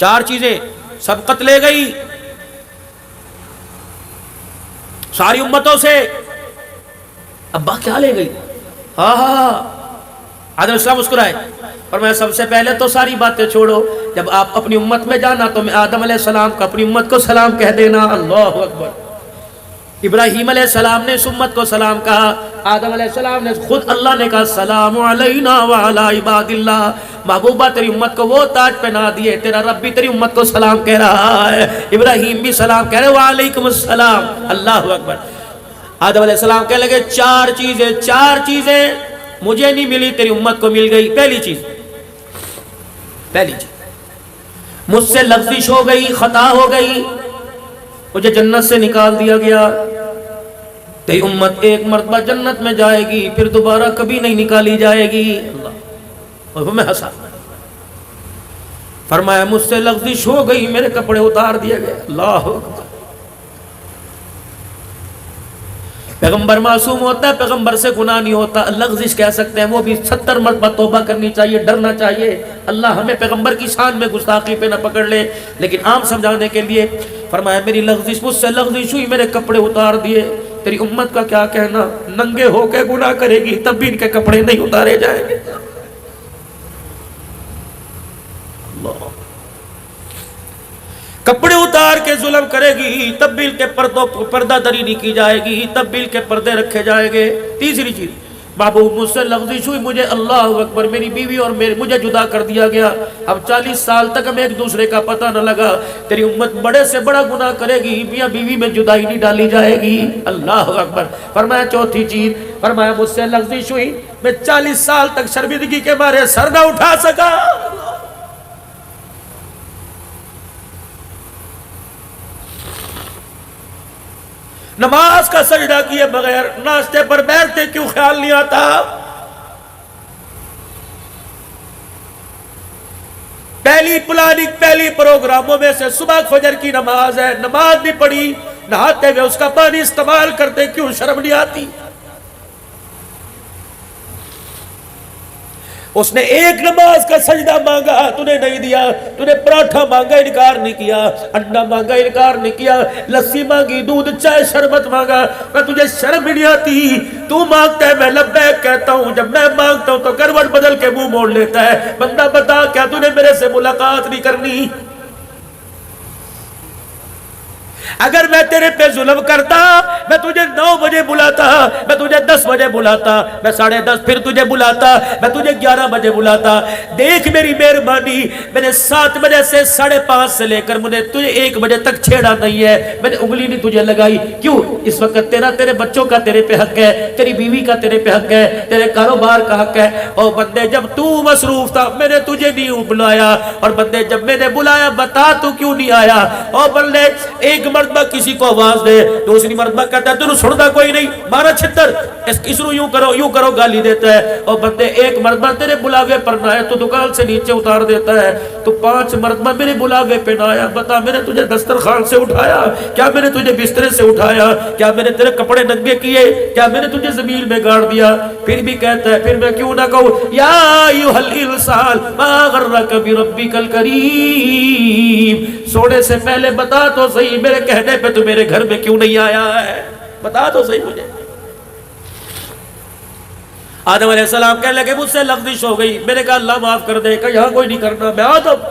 4 چیزیں سبقت لے گئی ساری امتوں سے۔ ابا کیا لے گئی؟ ہاں آدم السلام مسکرائے، اور میں سب سے پہلے تو ساری باتیں چھوڑو، جب آپ اپنی امت میں جانا تو میں آدم علیہ السلام کو اپنی امت کو سلام کہہ دینا۔ اللہ اکبر، ابراہیم علیہ السلام نے اس امت کو سلام کہا، آدم علیہ السلام نے خود اللہ نے کہا سلام علینا وعلی عباد اللہ۔ محبوبہ تیری امت کو وہ تاج پہنا دیے، تیرا رب بھی تیری امت کو سلام کہہ رہا ہے، ابراہیم بھی سلام کہہ رہے وعلیکم السلام۔ اللہ اکبر۔ آدم علیہ السلام کہنے لگے چار چیزیں مجھے نہیں ملی تیری امت کو مل گئی۔ پہلی چیز مجھ سے لغزش ہو گئی، خطا ہو گئی، مجھے جنت سے نکال دیا گیا۔ تیری امت ایک مرتبہ جنت میں جائے گی، پھر دوبارہ کبھی نہیں نکالی جائے گی۔ اللہ، اور میں ہنسا، فرمایا مجھ سے لغزش ہو گئی، میرے کپڑے اتار دیے گئے۔ اللہ اکبر۔ پیغمبر معصوم ہوتا ہے، پیغمبر سے گناہ نہیں ہوتا، لغزش کہہ سکتے ہیں، وہ بھی 70 مرتبہ توبہ کرنی چاہیے، ڈرنا چاہیے، اللہ ہمیں پیغمبر کی شان میں گستاخی پہ نہ پکڑ لے۔ لیکن عام سمجھانے کے لیے فرمایا میری لغزش، مجھ سے لغزش ہوئی، میرے کپڑے اتار دیے۔ تیری امت کا کیا کہنا، ننگے ہو کے گناہ کرے گی تب بھی ان کے کپڑے نہیں اتارے جائیں گے۔ کپڑے اتار کے ظلم کرے گی تب بھی ان کے پردہ دری نہیں کی جائے گی، تب بھی ان کے پردے رکھے جائیں گے۔ تیسری چیز، محبوب مجھ سے لغزش ہوئی، مجھے اللہ اکبر میری بیوی اور مجھے جدا کر دیا گیا، اب 40 سال تک ہمیں ایک دوسرے کا پتہ نہ لگا۔ تیری امت بڑے سے بڑا گناہ کرے گی، میاں بیوی میں جدائی نہیں ڈالی جائے گی۔ اللہ اکبر۔ فرمایا چوتھی چیز، فرمایا مجھ سے لغزش ہوئی، میں 40 سال تک شرمندگی کے مارے سر نہ اٹھا سکا۔ نماز کا سجدہ کیے بغیر ناشتے پر بیٹھتے کیوں خیال نہیں آتا؟ پہلی پلاننگ، پہلی پروگراموں میں سے صبح فجر کی نماز ہے، نماز نہیں پڑھی، نہاتے ہوئے اس کا پانی استعمال کرتے کیوں شرم نہیں آتی؟ اس نے ایک نماز کا سجدہ مانگا تو نے نہیں دیا، تو نے پراٹھا مانگا انکار نہیں کیا، انڈا مانگا انکار نہیں کیا، لسی مانگی، دودھ چائے شربت مانگا، میں تجھے شرم نہیں آتی؟ تو مانگتا ہے میں لبیک کہتا ہوں، جب میں مانگتا ہوں تو کروٹ بدل کے منہ موڑ لیتا ہے۔ بندہ بتا کیا تو نے میرے سے ملاقات نہیں کرنی؟ اگر میں تیرے پہ ظلم کرتا، میں تجھے 9 بجے بلاتا، میں تجھے 10 بجے بلاتا، میں 10:30 پھر تجھے بلاتا، میں تجھے 11 بجے بلاتا۔ دیکھ میری مہربانی، میں نے 7 بجے سے 5:30 سے لے کر مجھے تجھے 1 بجے تک چھیڑا نہیں ہے، میں نے انگلی نہیں تجھے لگائی۔ کیوں؟ اس وقت تیرے بچوں کا تیرے پہ حق ہے، تیری بیوی کا تیرے پہ حق ہے، تیرے کاروبار کا حق ہے۔ اور بندے جب تو مصروف تھا میں نے تجھے نہیں بلایا، اور بندے جب میں نے بلایا بتا تو کیوں نہیں آیا؟ اور بندے ایک مرتبہ کسی کو آواز دے، دوسری مرتبہ کہتا ہے تو سنتا کوئی نہیں، مارا چھتر، اس رو یوں کرو گالی دیتا ہے۔ اور بندے ایک مرتبہ تیرے بلاوے پر نہ آئے تو دکان سے نیچے اتار دیتا ہے، تو 5 مرتبہ میرے بلاوے پہ نہ آیا، بتا میں نے تجھے دسترخوان سے اٹھایا کیا؟ میں نے تجھے بسترے سے اٹھایا کیا؟ میں نے تیرے کپڑے ننگے کیے کیا؟ میں نے تجھے زمین میں گاڑ دیا؟ پھر بھی کہتا ہے پھر میں کیوں نہ کہوں یا ایھا الانسان ما غرک بربک الکریم، سونے سے پہلے بتا تو صحیح میرے کہنے پہ تو میرے گھر میں کیوں نہیں آیا ہے؟ بتا تو صحیح مجھے۔ آدم علیہ السلام کہنے لگے مجھ سے لغزش ہو گئی، میں نے کہا اللہ معاف کر دے، کہ یہاں کوئی نہیں کرنا، میں آدم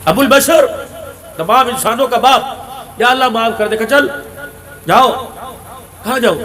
ابو البشر تمام انسانوں کا باپ، یا اللہ معاف کر دے، کہ چل جاؤ۔ کہاں جاؤ؟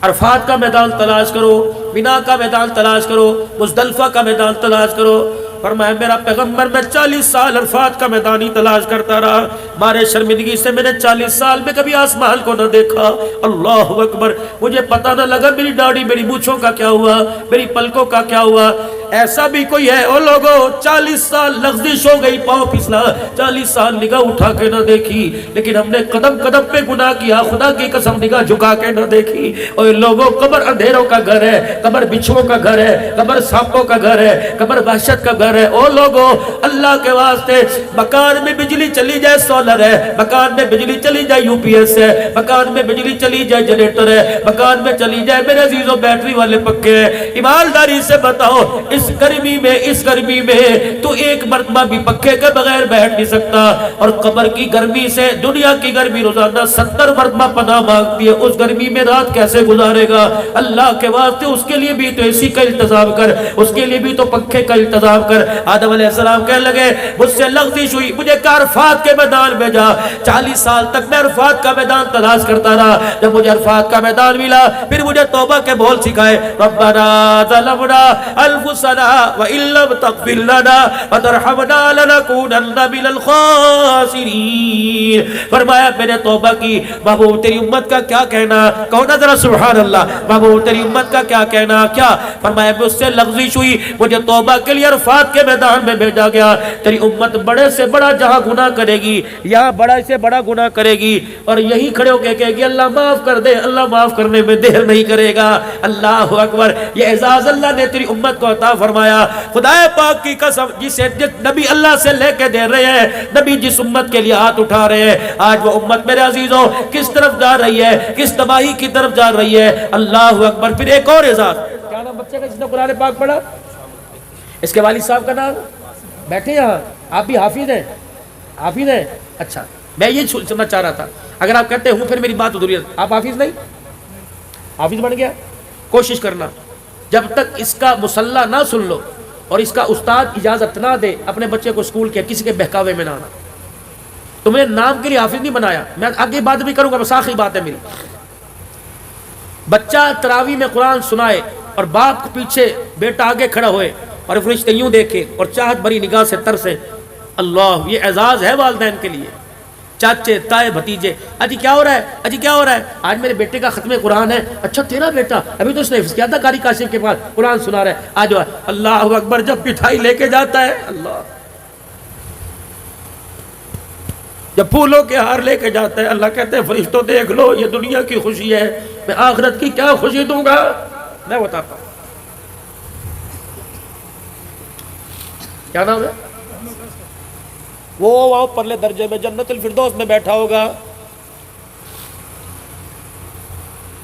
عرفات کا میدان تلاش کرو، مینا کا میدان تلاش کرو، مزدلفہ کا میدان تلاش کرو۔ فرمایا میرا پیغمبر میں 40 سال عرفات کا میدان ہی تلاش کرتا رہا، مارے شرمندگی سے میں نے 40 سال میں کبھی آسمان کو نہ دیکھا۔ اللہ اکبر۔ مجھے پتہ نہ لگا میری داڑھی میری مونچھوں کا کیا ہوا، میری پلکوں کا کیا ہوا۔ ایسا بھی کوئی ہے او لوگو 40 سال لغزش ہو گئی، پاؤں پھسلا، 40 سال نگاہ اٹھا کے نہ دیکھی، لیکن ہم نے قدم قدم پہ گناہ کیا، خدا کی قسم نگاہ جھکا کے نہ دیکھی۔ اور لوگوں قبر اندھیروں کا گھر ہے، قبر بچھوؤں کا گھر ہے، قبر سانپوں کا گھر ہے، قبر وحشت کا گھر ہے۔ او لوگوں اللہ کے واسطے مکان میں بجلی چلی جائے سولر ہے، مکان میں بجلی چلی جائے یو پی ایس ہے، مکان میں بجلی چلی جائے جنریٹر ہے، مکان میں چلی جائے میرے عزیزوں بیٹری والے پکے ہیں۔ ایمانداری سے بتاؤ اس اس گرمی میں تو ایک مرتبہ بھی پنکھے کے بغیر بیٹھ نہیں سکتا، اور قبر کی گرمی سے دنیا کی گرمی روزانہ 70 مرتبہ پناہ مانگتی ہے، اس گرمی میں رات کیسے گزارے گا؟ اللہ کے واسطے اس کے لیے بھی تو اسی کا انتظام کر، اس کے لیے بھی تو پنکھے کا انتظام کر۔ آدم علیہ السلام کہنے لگے مجھ سے لغزش ہوئی، مجھے کہ عرفات کے میدان میں جا۔ 40 سال تک میں عرفات کا میدان تلاش کرتا رہا، جب مجھے عرفات کا میدان ملا پھر مجھے توبہ کے بول سکھائے، ربنا ظلمنا انفسنا وان لم تغفر لنا وترحمنا لنكونن من الخاسرین۔ فرمایا میں نے توبہ کی، محبوب تیری امت کا کیا کہنا؟ کہو نا ذرا سبحان اللہ، محبوب تیری امت کا کیا کہنا؟ کیا فرمایا مجھ سے لغزش ہوئی، مجھے توبہ کے لیے عرفات کے میدان میں بھیجا گیا۔ تیری امت بڑے سے بڑا جہاں گناہ کرے گی، یہاں بڑا سے بڑا گناہ کرے گی، اور یہی کھڑے ہو کے کہے گی اللہ معاف کر دے، اللہ معاف کرنے میں دیر نہیں کرے گا۔ اللہ اکبر، یہ اعزاز اللہ نے تیری امت کو عطا فرمایا۔ خدا پاک کی قسم، جس نبی اللہ سے لے کے دے رہے ہیں، نبی جس امت کے لیے ہاتھ اٹھا رہے ہیں، آج وہ امت میرے عزیزوں کس طرف جا رہی ہے؟ کس تباہی کی طرف جا رہی ہے؟ اللہ اکبر۔ پھر ایک اور اعزاز، کیا نام بچے کا جس نے قرآن پاک پڑھا؟ اس کے والد صاحب کا نام؟ بیٹھے یہاں، آپ بھی حافظ ہیں؟ حافظ ہیں؟ اچھا، میں یہ سننا چاہ رہا تھا، اگر آپ کہتے ہوں پھر میری بات ادھوری ہے۔ آپ حافظ نہیں؟ حافظ بن گیا؟ کوشش کرنا جب تک اس کا مسلح نہ سن لو اور اس کا استاد اجازت نہ دے اپنے بچے کو اسکول کے کسی کے بہکاوے میں نہ آنا۔ تم نے نام کے لیے حافظ نہیں بنایا، میں آگے بات بھی کروں گا، بس آخری بات ہے میری۔ بچہ تراویح میں قرآن سنائے اور باپ پیچھے، بیٹا آگے کھڑا ہوئے اور فرشتے یوں دیکھے اور چاہت بھری نگاہ سے ترسے، اللہ، یہ اعزاز ہے والدین کے لیے۔ چاچے، تائے، بھتیجے، اجی کیا ہو رہا ہے؟ اجی کیا ہو رہا ہے؟ آج میرے بیٹے کا ختم قرآن ہے۔ اچھا تیرا بیٹا؟ ابھی تو اس نے حفظ کیا تھا قاری کاشف کے پاس، قرآن سنا رہا ہے، آج اللہ اکبر۔ جب مٹھائی لے کے جاتا ہے، اللہ، جب پھولوں کے ہار لے کے جاتا ہے، اللہ کہتے ہیں فرشتوں دیکھ لو، یہ دنیا کی خوشی ہے، میں آخرت کی کیا خوشی دوں گا؟ میں بتاتا ہوں۔ کیا نام ہے؟ وہ وہاں پرلے درجے میں جنت الفردوس میں بیٹھا ہوگا،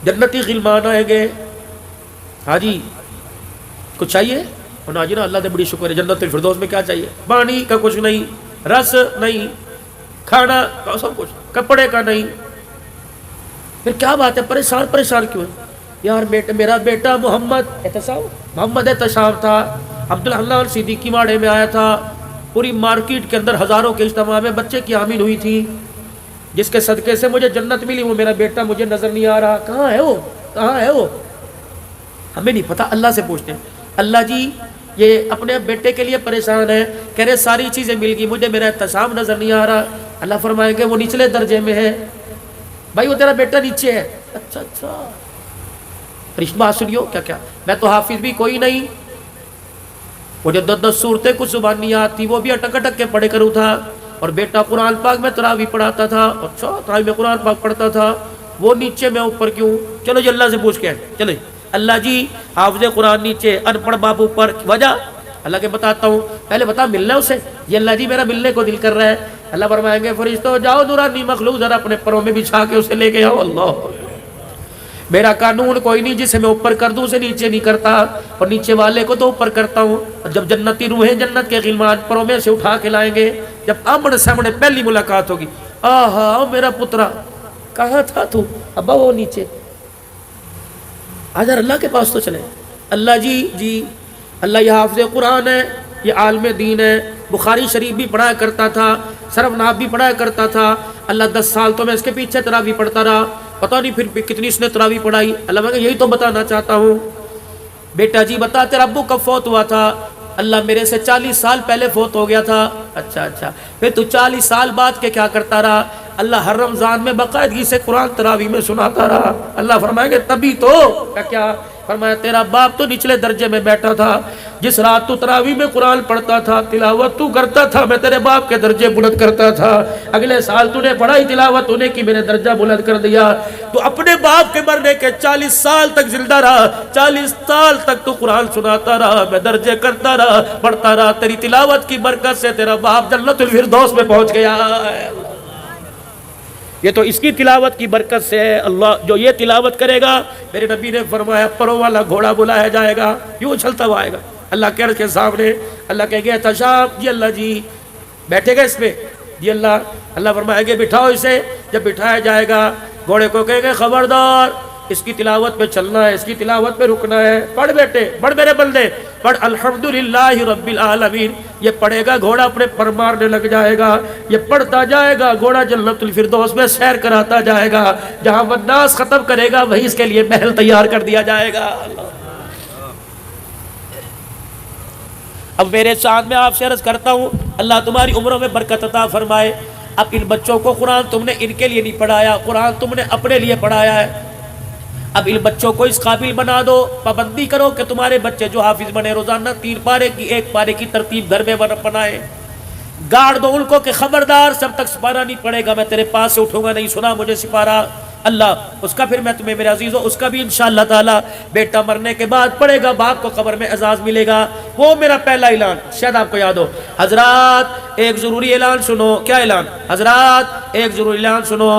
جنتی غلمان آئیں گے، ہاں جی کچھ چاہیے؟ اور نا جی نا، اللہ دے بڑی شکر ہے، جنت الفردوس میں کیا چاہیے؟ پانی کا کچھ نہیں، رس نہیں، کھانا کا سب کچھ، کپڑے کا نہیں۔ پھر کیا بات ہے؟ پریشان کیوں ہے؟ یار میرا بیٹا محمد احتشام تھا، عبداللہ صدیقی ماڑے میں آیا تھا، پوری مارکیٹ کے اندر ہزاروں کے اجتماع میں بچے کی حامل ہوئی تھی، جس کے صدقے سے مجھے جنت ملی، وہ میرا بیٹا مجھے نظر نہیں آ رہا، کہاں ہے وہ؟ کہاں ہے وہ؟ ہمیں نہیں پتا، اللہ سے پوچھتے ہیں۔ اللہ جی یہ اپنے بیٹے کے لیے پریشان ہے، کہہ رہے ساری چیزیں مل گئی، مجھے میرا احتشام نظر نہیں آ رہا۔ اللہ فرمائیں گے وہ نچلے درجے میں ہے، بھائی وہ تیرا بیٹا نیچے ہے۔ اچھا رشمہ سنیو، کیا میں تو حافظ بھی کوئی نہیں، مجھے 10 صورتیں کچھ زبان نہیں آتی، وہ بھی اٹک کے پڑھے کروں تھا، اور بیٹا قرآن پاک میں تراویح پڑھاتا تھا، اچھا تراویح میں قرآن پاک پڑھتا تھا، وہ نیچے میں اوپر کیوں؟ چلو جی اللہ سے پوچھ کے چلے، اللہ جی حافظ قرآن نیچے، ان پڑھ باپ اوپر، وجہ اللہ کے بتاتا ہوں، پہلے بتا ملنا اسے، یہ اللہ جی میرا ملنے کو دل کر رہا ہے۔ اللہ فرمائیں گے فرشتوں جاؤ نورانی مخلوق ذرا اپنے پروں میں بچھا کے اسے لے کے آؤ۔ اللہ میرا قانون کوئی نہیں جسے میں اوپر کر دوں اسے نیچے نہیں کرتا، اور نیچے والے کو تو اوپر کرتا ہوں۔ اور جب جنتی روحیں جنت کے غلمان پروں میں سے اٹھا کے لائیں گے، جب آمنے سامنے پہلی ملاقات ہوگی، آہا میرا پترا کہاں تھا تو؟ ابا وہ نیچے، آج اللہ کے پاس تو چلے۔ اللہ جی اللہ یہ حافظ قرآن ہے، یہ عالم دین ہے، بخاری شریف بھی پڑھایا کرتا تھا، صرف ناب بھی پڑھایا کرتا تھا، اللہ 10 سال تو میں اس کے پیچھے تراویح پڑھتا رہا، پتہ نہیں پھر کتنی اس نے تراویح پڑھائی۔ اللہ میں یہی تو بتانا چاہتا ہوں۔ بیٹا جی بتا تیرا ابو کب فوت ہوا تھا؟ اللہ میرے سے 40 سال پہلے فوت ہو گیا تھا۔ اچھا پھر تو 40 سال بعد کے کیا کرتا رہا؟ اللہ ہر رمضان میں باقاعدگی سے قرآن تراویح میں سناتا رہا۔ اللہ فرمائے گے تبھی تو کیا فرمایا تیرا باپ تو نچلے درجے میں بیٹھا تھا، جس رات تو تراویح میں قرآن پڑھتا تھا، تلاوت تو کرتا تھا، میں تیرے باپ کے درجے بلند کرتا تھا، اگلے سال تو نے پڑھائی تلاوت تو نے کی، میں نے درجہ بلند کر دیا۔ تو اپنے باپ کے مرنے کے 40 سال تک زندہ رہا، 40 سال تک تو قرآن سناتا رہا، میں درجے کرتا رہا، پڑھتا رہا، تیری تلاوت کی برکت سے تیرا باپ جنت الفردوس میں پہنچ گیا۔ یہ تو اس کی تلاوت کی برکت سے ہے۔ اللہ جو یہ تلاوت کرے گا، میرے نبی نے فرمایا پروں والا گھوڑا بلایا جائے گا، یوں چلتا ہوا آئے گا، اللہ کے عرش کے سامنے اللہ کہیں گے تشاب جی اللہ جی بیٹھے گا اس پہ جی اللہ فرمائیں گے بٹھاؤ اسے. جب بٹھایا جائے گا گھوڑے کو کہیں گے خبردار اس کی تلاوت پہ چلنا ہے, اس کی تلاوت پہ رکنا ہے, پڑھ بیٹے پڑھ میرے بندے پڑھ الحمدللہ رب العالمین. یہ پڑھے گا گھوڑا اپنے پر مارنے لگ جائے گا, یہ پڑھتا جائے گا گھوڑا جنت الفردوس میں سیر کراتا جائے گا, جہاں والناس ختم کرے گا وہیں اس کے لیے محل تیار کر دیا جائے گا. اب میرے ساتھ میں آپ سے عرض کرتا ہوں اللہ تمہاری عمروں میں برکت عطا فرمائے. اب ان بچوں کو قرآن تم نے ان کے لیے نہیں پڑھایا, قرآن تم نے اپنے لیے پڑھایا ہے. اب ان بچوں کو اس قابل بنا دو, پابندی کرو کہ تمہارے بچے جو حافظ بنے روزانہ 3 پارے کی 1 پارے کی ترتیب گھر میں بنائے. گاڑ دو ان کو کہ خبردار جب تک سپارہ نہیں پڑے گا میں تیرے پاس سے اٹھوں گا نہیں, سنا مجھے سپارہ اللہ اس کا پھر میں تمہیں میرے عزیزوں اس کا بھی انشاءاللہ تعالی بیٹا مرنے کے بعد پڑے گا, باپ کو قبر میں اعزاز ملے گا. وہ میرا پہلا اعلان شاید آپ کو یاد ہو. حضرات ایک ضروری اعلان سنو. کیا اعلان حضرات؟ ایک ضروری اعلان سنو.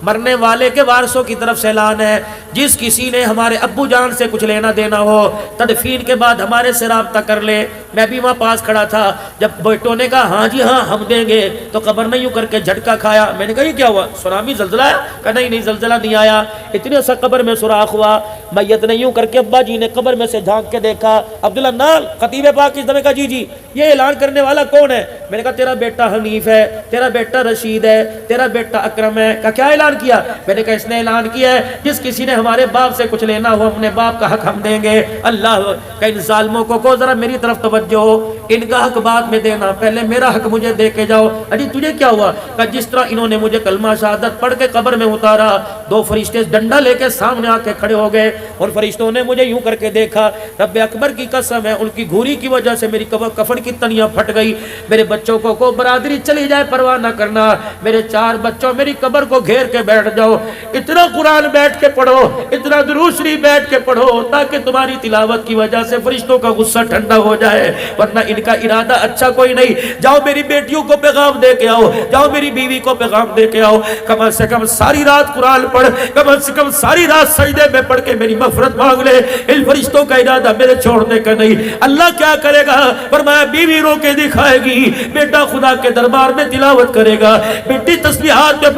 مرنے والے کے وارثوں کی طرف سے اعلان ہے, جس کسی نے ہمارے ابو جان سے کچھ لینا دینا ہو تدفین کے بعد ہمارے سے رابطہ کر لے. میں بھی وہاں پاس کھڑا تھا, جب بیٹوں نے کہا ہاں جی ہاں ہم دیں گے تو قبر میں یوں کر کے جھٹکا کھایا. میں نے کہا یہ کیا ہوا, سونامی زلزلہ ہے؟ کہا نہیں زلزلہ نہیں آیا, اتنے سا قبر میں سوراخ ہوا. میت نے یوں کر کے ابا جی نے قبر میں سے جھانک کے دیکھا, عبداللہ نال خطیب پاک اس دمے کا جی جی یہ اعلان کرنے والا کون ہے؟ میں نے کہا تیرا بیٹا حنیف ہے, تیرا بیٹا رشید ہے, تیرا بیٹا اکرم ہے. کہا کیا اعلان کیا؟ میں نے کہا اس نے اعلان کیا ہے جس کسی نے ہمارے باپ سے کچھ لینا ہو اپنے باپ کا حق ہم دیں گے. اللہ کہ ان ظالموں کو ذرا میری طرف توجہ ہو, ان کا حق بعد میں دینا, پہلے میرا حق مجھے دے کے جاؤ. اجی تجھے کیا ہوا؟ کہ جس طرح انہوں نے مجھے کلمہ شہادت پڑھ کے قبر میں اتارا, 2 فرشتے ڈنڈا لے کے سامنے آ کے کھڑے ہو گئے اور فرشتوں نے مجھے یوں کر کے دیکھا. رب اکبر کی قسم ہے ان کی گھوری کی وجہ سے میری کفن کی تنیاں پھٹ گئی. میرے بچوں کو برادری چلی جائے پرواہ نہ کرنا, میرے 4 بچوں میری قبر کو گھیر کے بیٹھ جاؤ, اتنا قرآن بیٹھ کے پڑھو, اتنا درود شریف بیٹھ کے پڑھو تاکہ تمہاری تلاوت کی وجہ سے فرشتوں کا غصہ ٹھنڈا ہو جائے, ورنہ ان کا ارادہ اچھا کوئی نہیں. جاؤ میری بیٹیوں کو پیغام دے کے آؤ, جاؤ میری بیوی کو پیغام دے کے آؤ, کم سے کم ساری رات قرآن پڑھ, کم سے کم ساری رات سجدے میں پڑھ کے میری مغفرت مانگ لے. ان فرشتوں کا ارادہ میرے چھوڑنے کا نہیں. اللہ کیا کرے گا؟ فرمایا بیوی رو کے دکھائے گی, بیٹا خدا کے دربار میں تلاوت کرے گا, بیٹی تسبیحات میں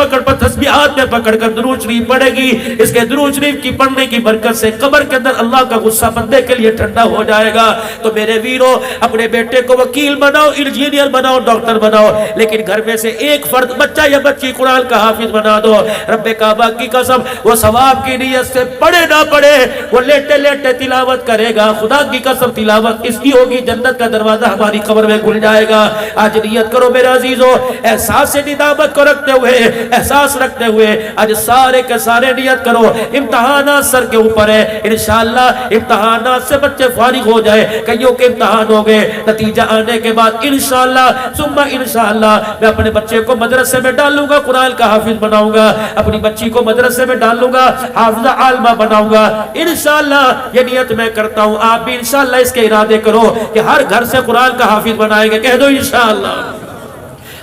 پکڑ کر درود شریف پڑھے گی. اس کے درود شریف کی پڑھنے کی برکت سے قبر کے اندر اللہ کا غصہ بندے کے لیے ٹھنڈا ہو جائے گا. تو میرے ویرو اپنے بیٹے کو وکیل بناؤ, انجینئر بناؤ, ڈاکٹر بناؤ, لیکن گھر میں سے ایک فرد بچہ یا بچی قرآن کا حافظ بنا دو. رب کعبہ کی قسم وہ ثواب کی نیت سے پڑھے نہ پڑھے وہ لیٹے لیٹے تلاوت کرے گا. خدا کی قسم تلاوت اس کی ہوگی, جنت کا دروازہ ہماری قبر میں کھل جائے گا. آج نیت کرو میرے عزیزو, احساس ندامت کو رکھتے ہوئے, احساس رکھتے ہوئے آج سارے کے سارے نیت کرو. امتحانات سر کے اوپر ہے, انشاءاللہ امتحانات سے بچے فارغ ہو جائے. کئیوں کے امتحان ہو گئے, نتیجہ آنے کے بعد انشاءاللہ ثم انشاءاللہ میں اپنے بچے کو مدرسے میں ڈالوں گا, قرآن کا حافظ بناؤں گا. اپنی بچی کو مدرسے میں ڈالوں گا, حافظہ عالمہ بناؤں گا. انشاءاللہ یہ نیت میں کرتا ہوں, آپ بھی انشاءاللہ اس کے ارادے کرو کہ ہر گھر سے قرآن کا حافظ بنائیں گے. کہہ دو انشاءاللہ.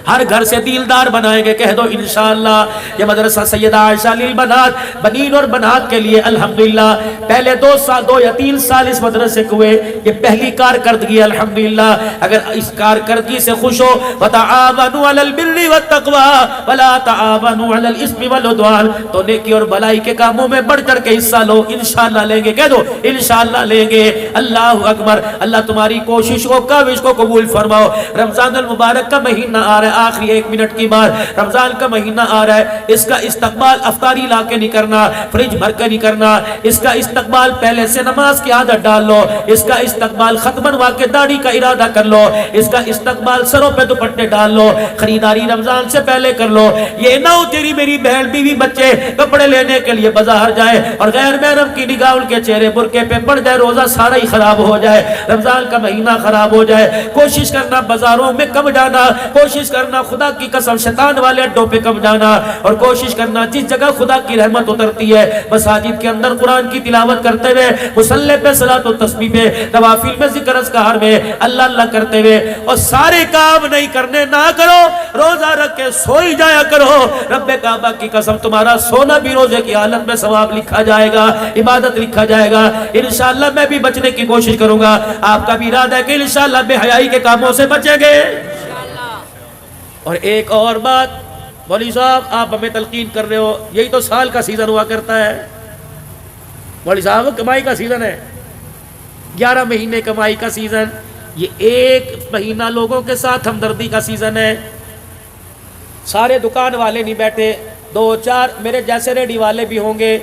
ہر گھر سے دیلدار بنائیں گے. کہہ دو انشاءاللہ. یہ مدرسہ سیدہ عائشہ للبنات, بنین اور بنات کے لیے الحمدللہ پہلے 2 یا 3 سال اس مدرسے کو ہوئے, یہ پہلی کارکردگی الحمدللہ. اگر اس کارکردگی سے خوش ہو, وتعاونوا علی البر والتقوی ولا تعاونوا علی الاثم والعدوان, تو نیکی اور بھلائی کے کاموں میں بڑھ چڑھ کے حصہ لو. انشاءاللہ لیں گے. کہہ دو انشاءاللہ لیں گے. اللہ اکبر. اللہ تمہاری کوشش کو کاوش کو قبول فرماؤ. رمضان المبارک کا مہینہ آ رہا ہے, آخری 1 منٹ کی بات, رمضان کا مہینہ آ رہا ہے. اس کا استقبال افطاری لا کے نہیں کرنا, فریج بھر کے نہیں کرنا. اس کا استقبال پہلے سے نماز کی عادت ڈال لو. اس کا استقبال ختم بنوا کے داڑھی کا ارادہ کر لو. اس کا استقبال سروں پہ دوپٹے ڈال لو. خریداری رمضان سے پہلے کر لو. یہ نہ ہو تیری میری بہن بیوی بچے کپڑے لینے کے لیے بازار جائے اور غیر محرم کی نگاہ ان کے چہرے برقعے پہ پڑ جائے, روزہ سارا ہی خراب ہو جائے, رمضان کا مہینہ خراب ہو جائے. کوشش کرنا بازاروں میں کم جانا, کوشش کرنا کرنا خدا کی قسم شیطان والے اڈوں پہ کم جانا، اور کوشش کرنا جس جگہ خدا کی رحمت اترتی ہے مساجد کے اندر قرآن کی تلاوت کرتے ہوئے، مصلی پہ صلاۃ و تسبیح پہ، نوافل میں ذکر اذکار میں اللہ اللہ کرتے ہوئے، اور سارے کام نہیں کرنے نہ کرو، روزہ رکھ کے سوئی جایا کرو۔ رب کعبہ کی قسم تمہارا سونا بھی روزے کی حالت میں ثواب لکھا جائے گا، عبادت لکھا جائے گا۔ انشاءاللہ میں بھی بچنے کی کوشش کروں گا، آپ کا بھی ارادہ ہے کہ انشاءاللہ بے حیائی کے کاموں سے بچیں گے۔ اور ایک اور بات، مولوی صاحب آپ ہمیں تلقین کر رہے ہو، یہی تو سال کا سیزن ہوا کرتا ہے مولوی صاحب، کمائی کا سیزن ہے، 11 مہینے کمائی کا سیزن، یہ ایک مہینہ لوگوں کے ساتھ ہمدردی کا سیزن ہے۔ سارے دکان والے نہیں بیٹھے، 2-4 میرے جیسے ریڈی والے بھی ہوں گے،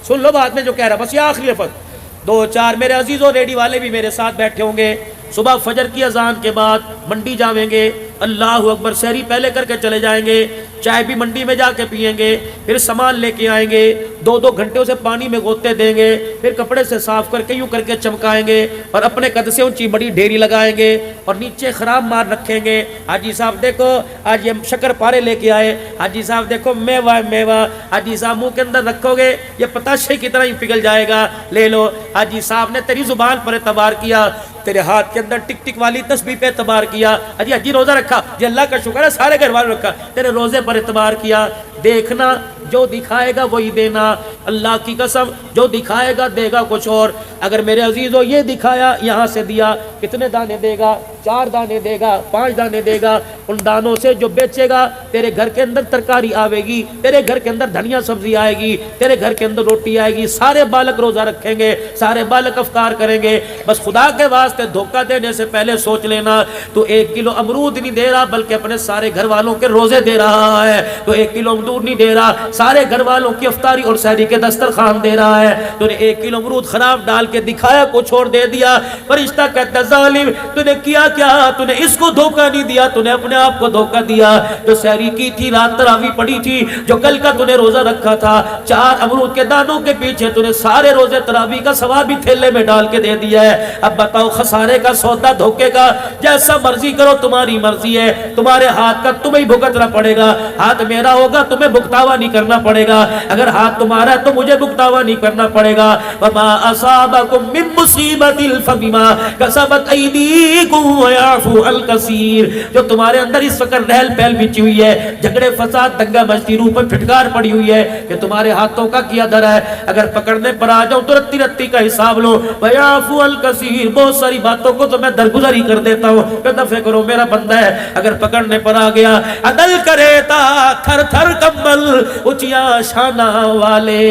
سن لو بات میں جو کہہ رہا، بس یہ آخری لفظ، 2-4 میرے عزیزوں ریڈی والے بھی میرے ساتھ بیٹھے ہوں گے۔ صبح فجر کی اذان کے بعد منڈی جاویں گے، اللہ اکبر، سحری پہلے کر کے چلے جائیں گے، چائے بھی منڈی میں جا کے پئیں گے، پھر سامان لے کے آئیں گے، 2 گھنٹے اسے پانی میں گوتے دیں گے، پھر کپڑے سے صاف کر کے یوں کر کے چمکائیں گے، اور اپنے قد سے اونچی بڑی ڈھیری لگائیں گے، اور نیچے خراب مار رکھیں گے۔ حاجی صاحب دیکھو آج یہ شکر پارے لے کے آئے، حاجی صاحب دیکھو میوہ میوہ، حاجی صاحب منہ کے اندر رکھو گے یہ پتاشے کی طرح ہی پگھل جائے گا، لے لو۔ حاجی صاحب نے تیری زبان پر اعتبار کیا، تیرے ہاتھ کے اندر ٹک ٹک والی تسبیح پہ اعتبار کیا، حجی روزہ رکھا، جی اللہ کا شکر ہے سارے گھر والوں رکھا، تیرے روزے پر اعتبار کیا۔ دیکھنا جو دکھائے گا وہی دینا، اللہ کی قسم جو دکھائے گا دے گا کچھ اور۔ اگر میرے عزیزو یہ دکھایا یہاں سے دیا، کتنے دانے دے گا؟ 4 دانے دے گا، 5 دانے دے گا، ان دانوں سے جو بیچے گا تیرے گھر کے اندر ترکاری آوے گی، تیرے گھر کے اندر دھنیا سبزی آئے گی، تیرے گھر کے اندر روٹی آئے گی، سارے بالک روزہ رکھیں گے، سارے بالک افطار کریں گے۔ بس خدا کے واسطے دھوکہ دینے سے پہلے سوچ لینا، تو 1 کلو امرود نہیں دے رہا بلکہ اپنے سارے گھر والوں کے روزے دے رہا ہے، تو 1 کلو امرود نہیں دے رہا، سارے گھر والوں کی افطاری اور سحری کے دسترخوان دے رہا ہے۔ تو نے 1 کلو امرود خراب ڈال کے دکھایا، کچھ اور دے دیا۔ فرشتہ کہتا ہے ظالم تو نے کیا کیا؟ تو نے اس کو دھوکہ نہیں دیا، تو نے اپنے آپ کو دھوکہ دیا۔ جو سحری کی تھی، رات تراویح پڑھی تھی، جو کل کا تو نے روزہ رکھا تھا، 4 امرود کے دانوں کے پیچھے تو نے سارے روزے تراویح کا ثواب بھی تھیلے میں ڈال کے دے دیا ہے۔ اب بتاؤ خسارے کا سودا، دھوکے کا، جیسا مرضی کرو تمہاری مرضی ہے، تمہارے ہاتھ کا تمہیں بھگتنا پڑے گا، ہاتھ میرا ہوگا تمہیں بھگتاوا نہیں کرنا پڑے گا، اگر ہاتھ تمہارا ہے تو مجھے بھگتاوا نہیں کرنا پڑے گا۔ وما اصابکم من مصیبت فبما کسبت ایدیکم ویعفو عن کثیر۔ جو تمہارے اندر اس وقت رہل پہل بچی ہوئی ہے، جھگڑے فساد دنگا مچتی، روح پر پھٹکار پڑی ہوئی ہے کہ تمہارے ہاتھوں کا کیا در ہے، اگر پکڑنے پر آ جاؤں تو رتی رتی کا حساب لو۔ ویعفو عن کثیر، بہت ساری باتوں کو تو میں درگزر ہی کر دیتا ہوں کہ دفع کرو میرا بندہ ہے، اگر پکڑنے پر آ گیا عدل کرے تا تھر تھر کمبل اچیا شانہ والے،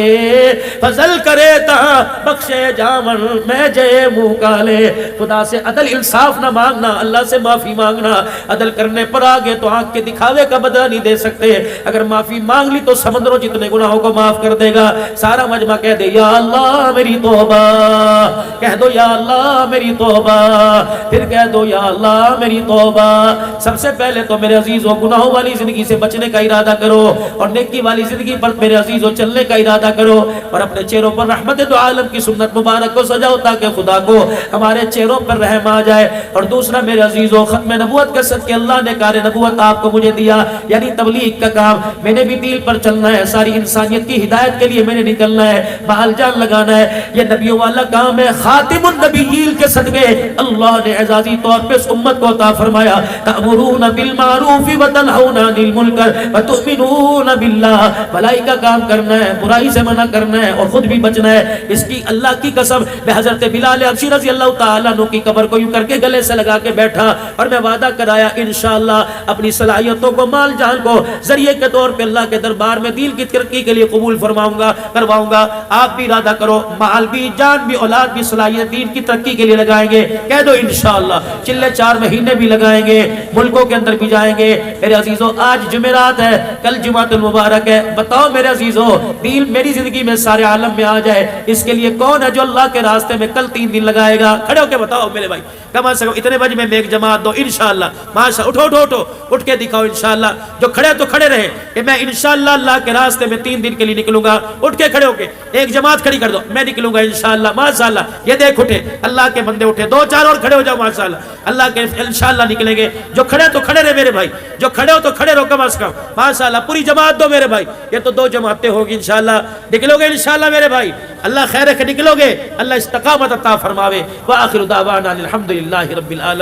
فضل کرے تا بخشے جامن میں جے منہ کالے۔ خدا سے عدل انصاف نہ مانگنا، اللہ سے معافی مانگنا۔ عدل کرنے پر آگے تو آنکھ کے دکھاوے کا بدلہ نہیں دے سکتے، اگر معافی مانگ لی تو سمندروں جتنے گناہوں کو معاف کر دے گا۔ سارا مجمع کہہ دے یا اللہ میری توبہ، کہہ دو یا اللہ میری توبہ، پھر کہہ دو یا اللہ میری توبہ۔ سب سے پہلے تو میرے عزیزوں گناہوں والی زندگی سے بچنے کا ارادہ کرو، اور نیکی والی زندگی پر میرے عزیزوں چلنے کا ارادہ کرو، اور اپنے چہروں پر رحمت دو عالم کی سنت مبارک کو سجاؤ تاکہ خدا کو ہمارے چہروں پر رحم آ جائے۔ اور دوسرا میرے عزیزوں ختم نبوت کے صدقے اللہ نے کار نبوت آپ کو مجھے دیا، یعنی تبلیغ کا کام میں نے بھی دین پر چلنا ہے، ساری انسانیت کی ہدایت کے لیے میں نے نکلنا ہے، بحال جان لگانا ہے، یہ نبیوں والا کام ہے۔ خاتم النبیین کے صدقے اللہ نے اعزازی طور پہ اس امت کو عطا فرمایا، تأمرون بالمعروف وتنہون عن المنکر وتؤمنون باللہ، بھلائی کا کام کرنا ہے، برائی سے منع کرنا ہے، اور خود بھی بچنا ہے۔ اس کی اللہ کی قسم میں حضرت بلال حبشی رضی اللہ تعالیٰ عنہ کی قبر کو یوں کر کے گلے سے لگا کے بیٹھا، اور میں وعدہ کرایا انشاءاللہ اپنی صلاحیتوں کو، مال جان کو ذریعے کے طور پہ اللہ کے دربار میں دین کی ترقی کے لیے قبول فرماؤں گا، کرواؤں گا۔ آپ بھی ارادہ کرو، مال بھی، جان بھی، اولاد بھی، صلاحیت دین کی ترقی کے لیے لگائیں گے، کہہ دو انشاءاللہ۔ چلے 4 مہینے بھی لگائیں گے، ملکوں کے اندر بھی جائیں گے۔ میرے عزیزوں آج جمعرات ہے، کل جمعۃ المبارک ہے، بتاؤ میرے عزیزوں دین میری زندگی میں سارے عالم میں آ جائے، اس کے لیے کون ہے جو اللہ کے راستے میں کل 3 دن لگائے گا؟ کھڑے ہو کے بتاؤ میرے بھائی، کم از کم اتنے بجے میں ایک جماعت دو انشاءاللہ۔ ماشاء اٹھو اٹھو اٹھو، اٹھ کے دکھاؤ انشاءاللہ۔ جو کھڑے تو کھڑے رہے کہ میں انشاءاللہ اللہ کے راستے میں 3 دن کے لیے نکلوں گا، اٹھ کے کھڑے ہو کے ایک جماعت کھڑی کر دو، میں نکلوں گا انشاءاللہ۔ ماشاءاللہ، یہ دیکھ اٹھے اللہ کے بندے، اٹھے 2 4 اور کھڑے ہو جاؤ ماشاءاللہ۔ اللہ کے انشاءاللہ نکلیں گے. جو کھڑے تو کھڑے رہے میرے بھائی, جو کھڑے ہو تو کھڑے رہو کم از کم. ماشاءاللہ پوری جماعت دو میرے بھائی, یہ تو 2 جماعتیں ہوگی انشاءاللہ. نکلو گے انشاءاللہ میرے بھائی, اللہ خیر کے نکلو گے, اللہ استقامت عطا فرماوے. وآخر دعوانا الحمدللہ رب العالمین.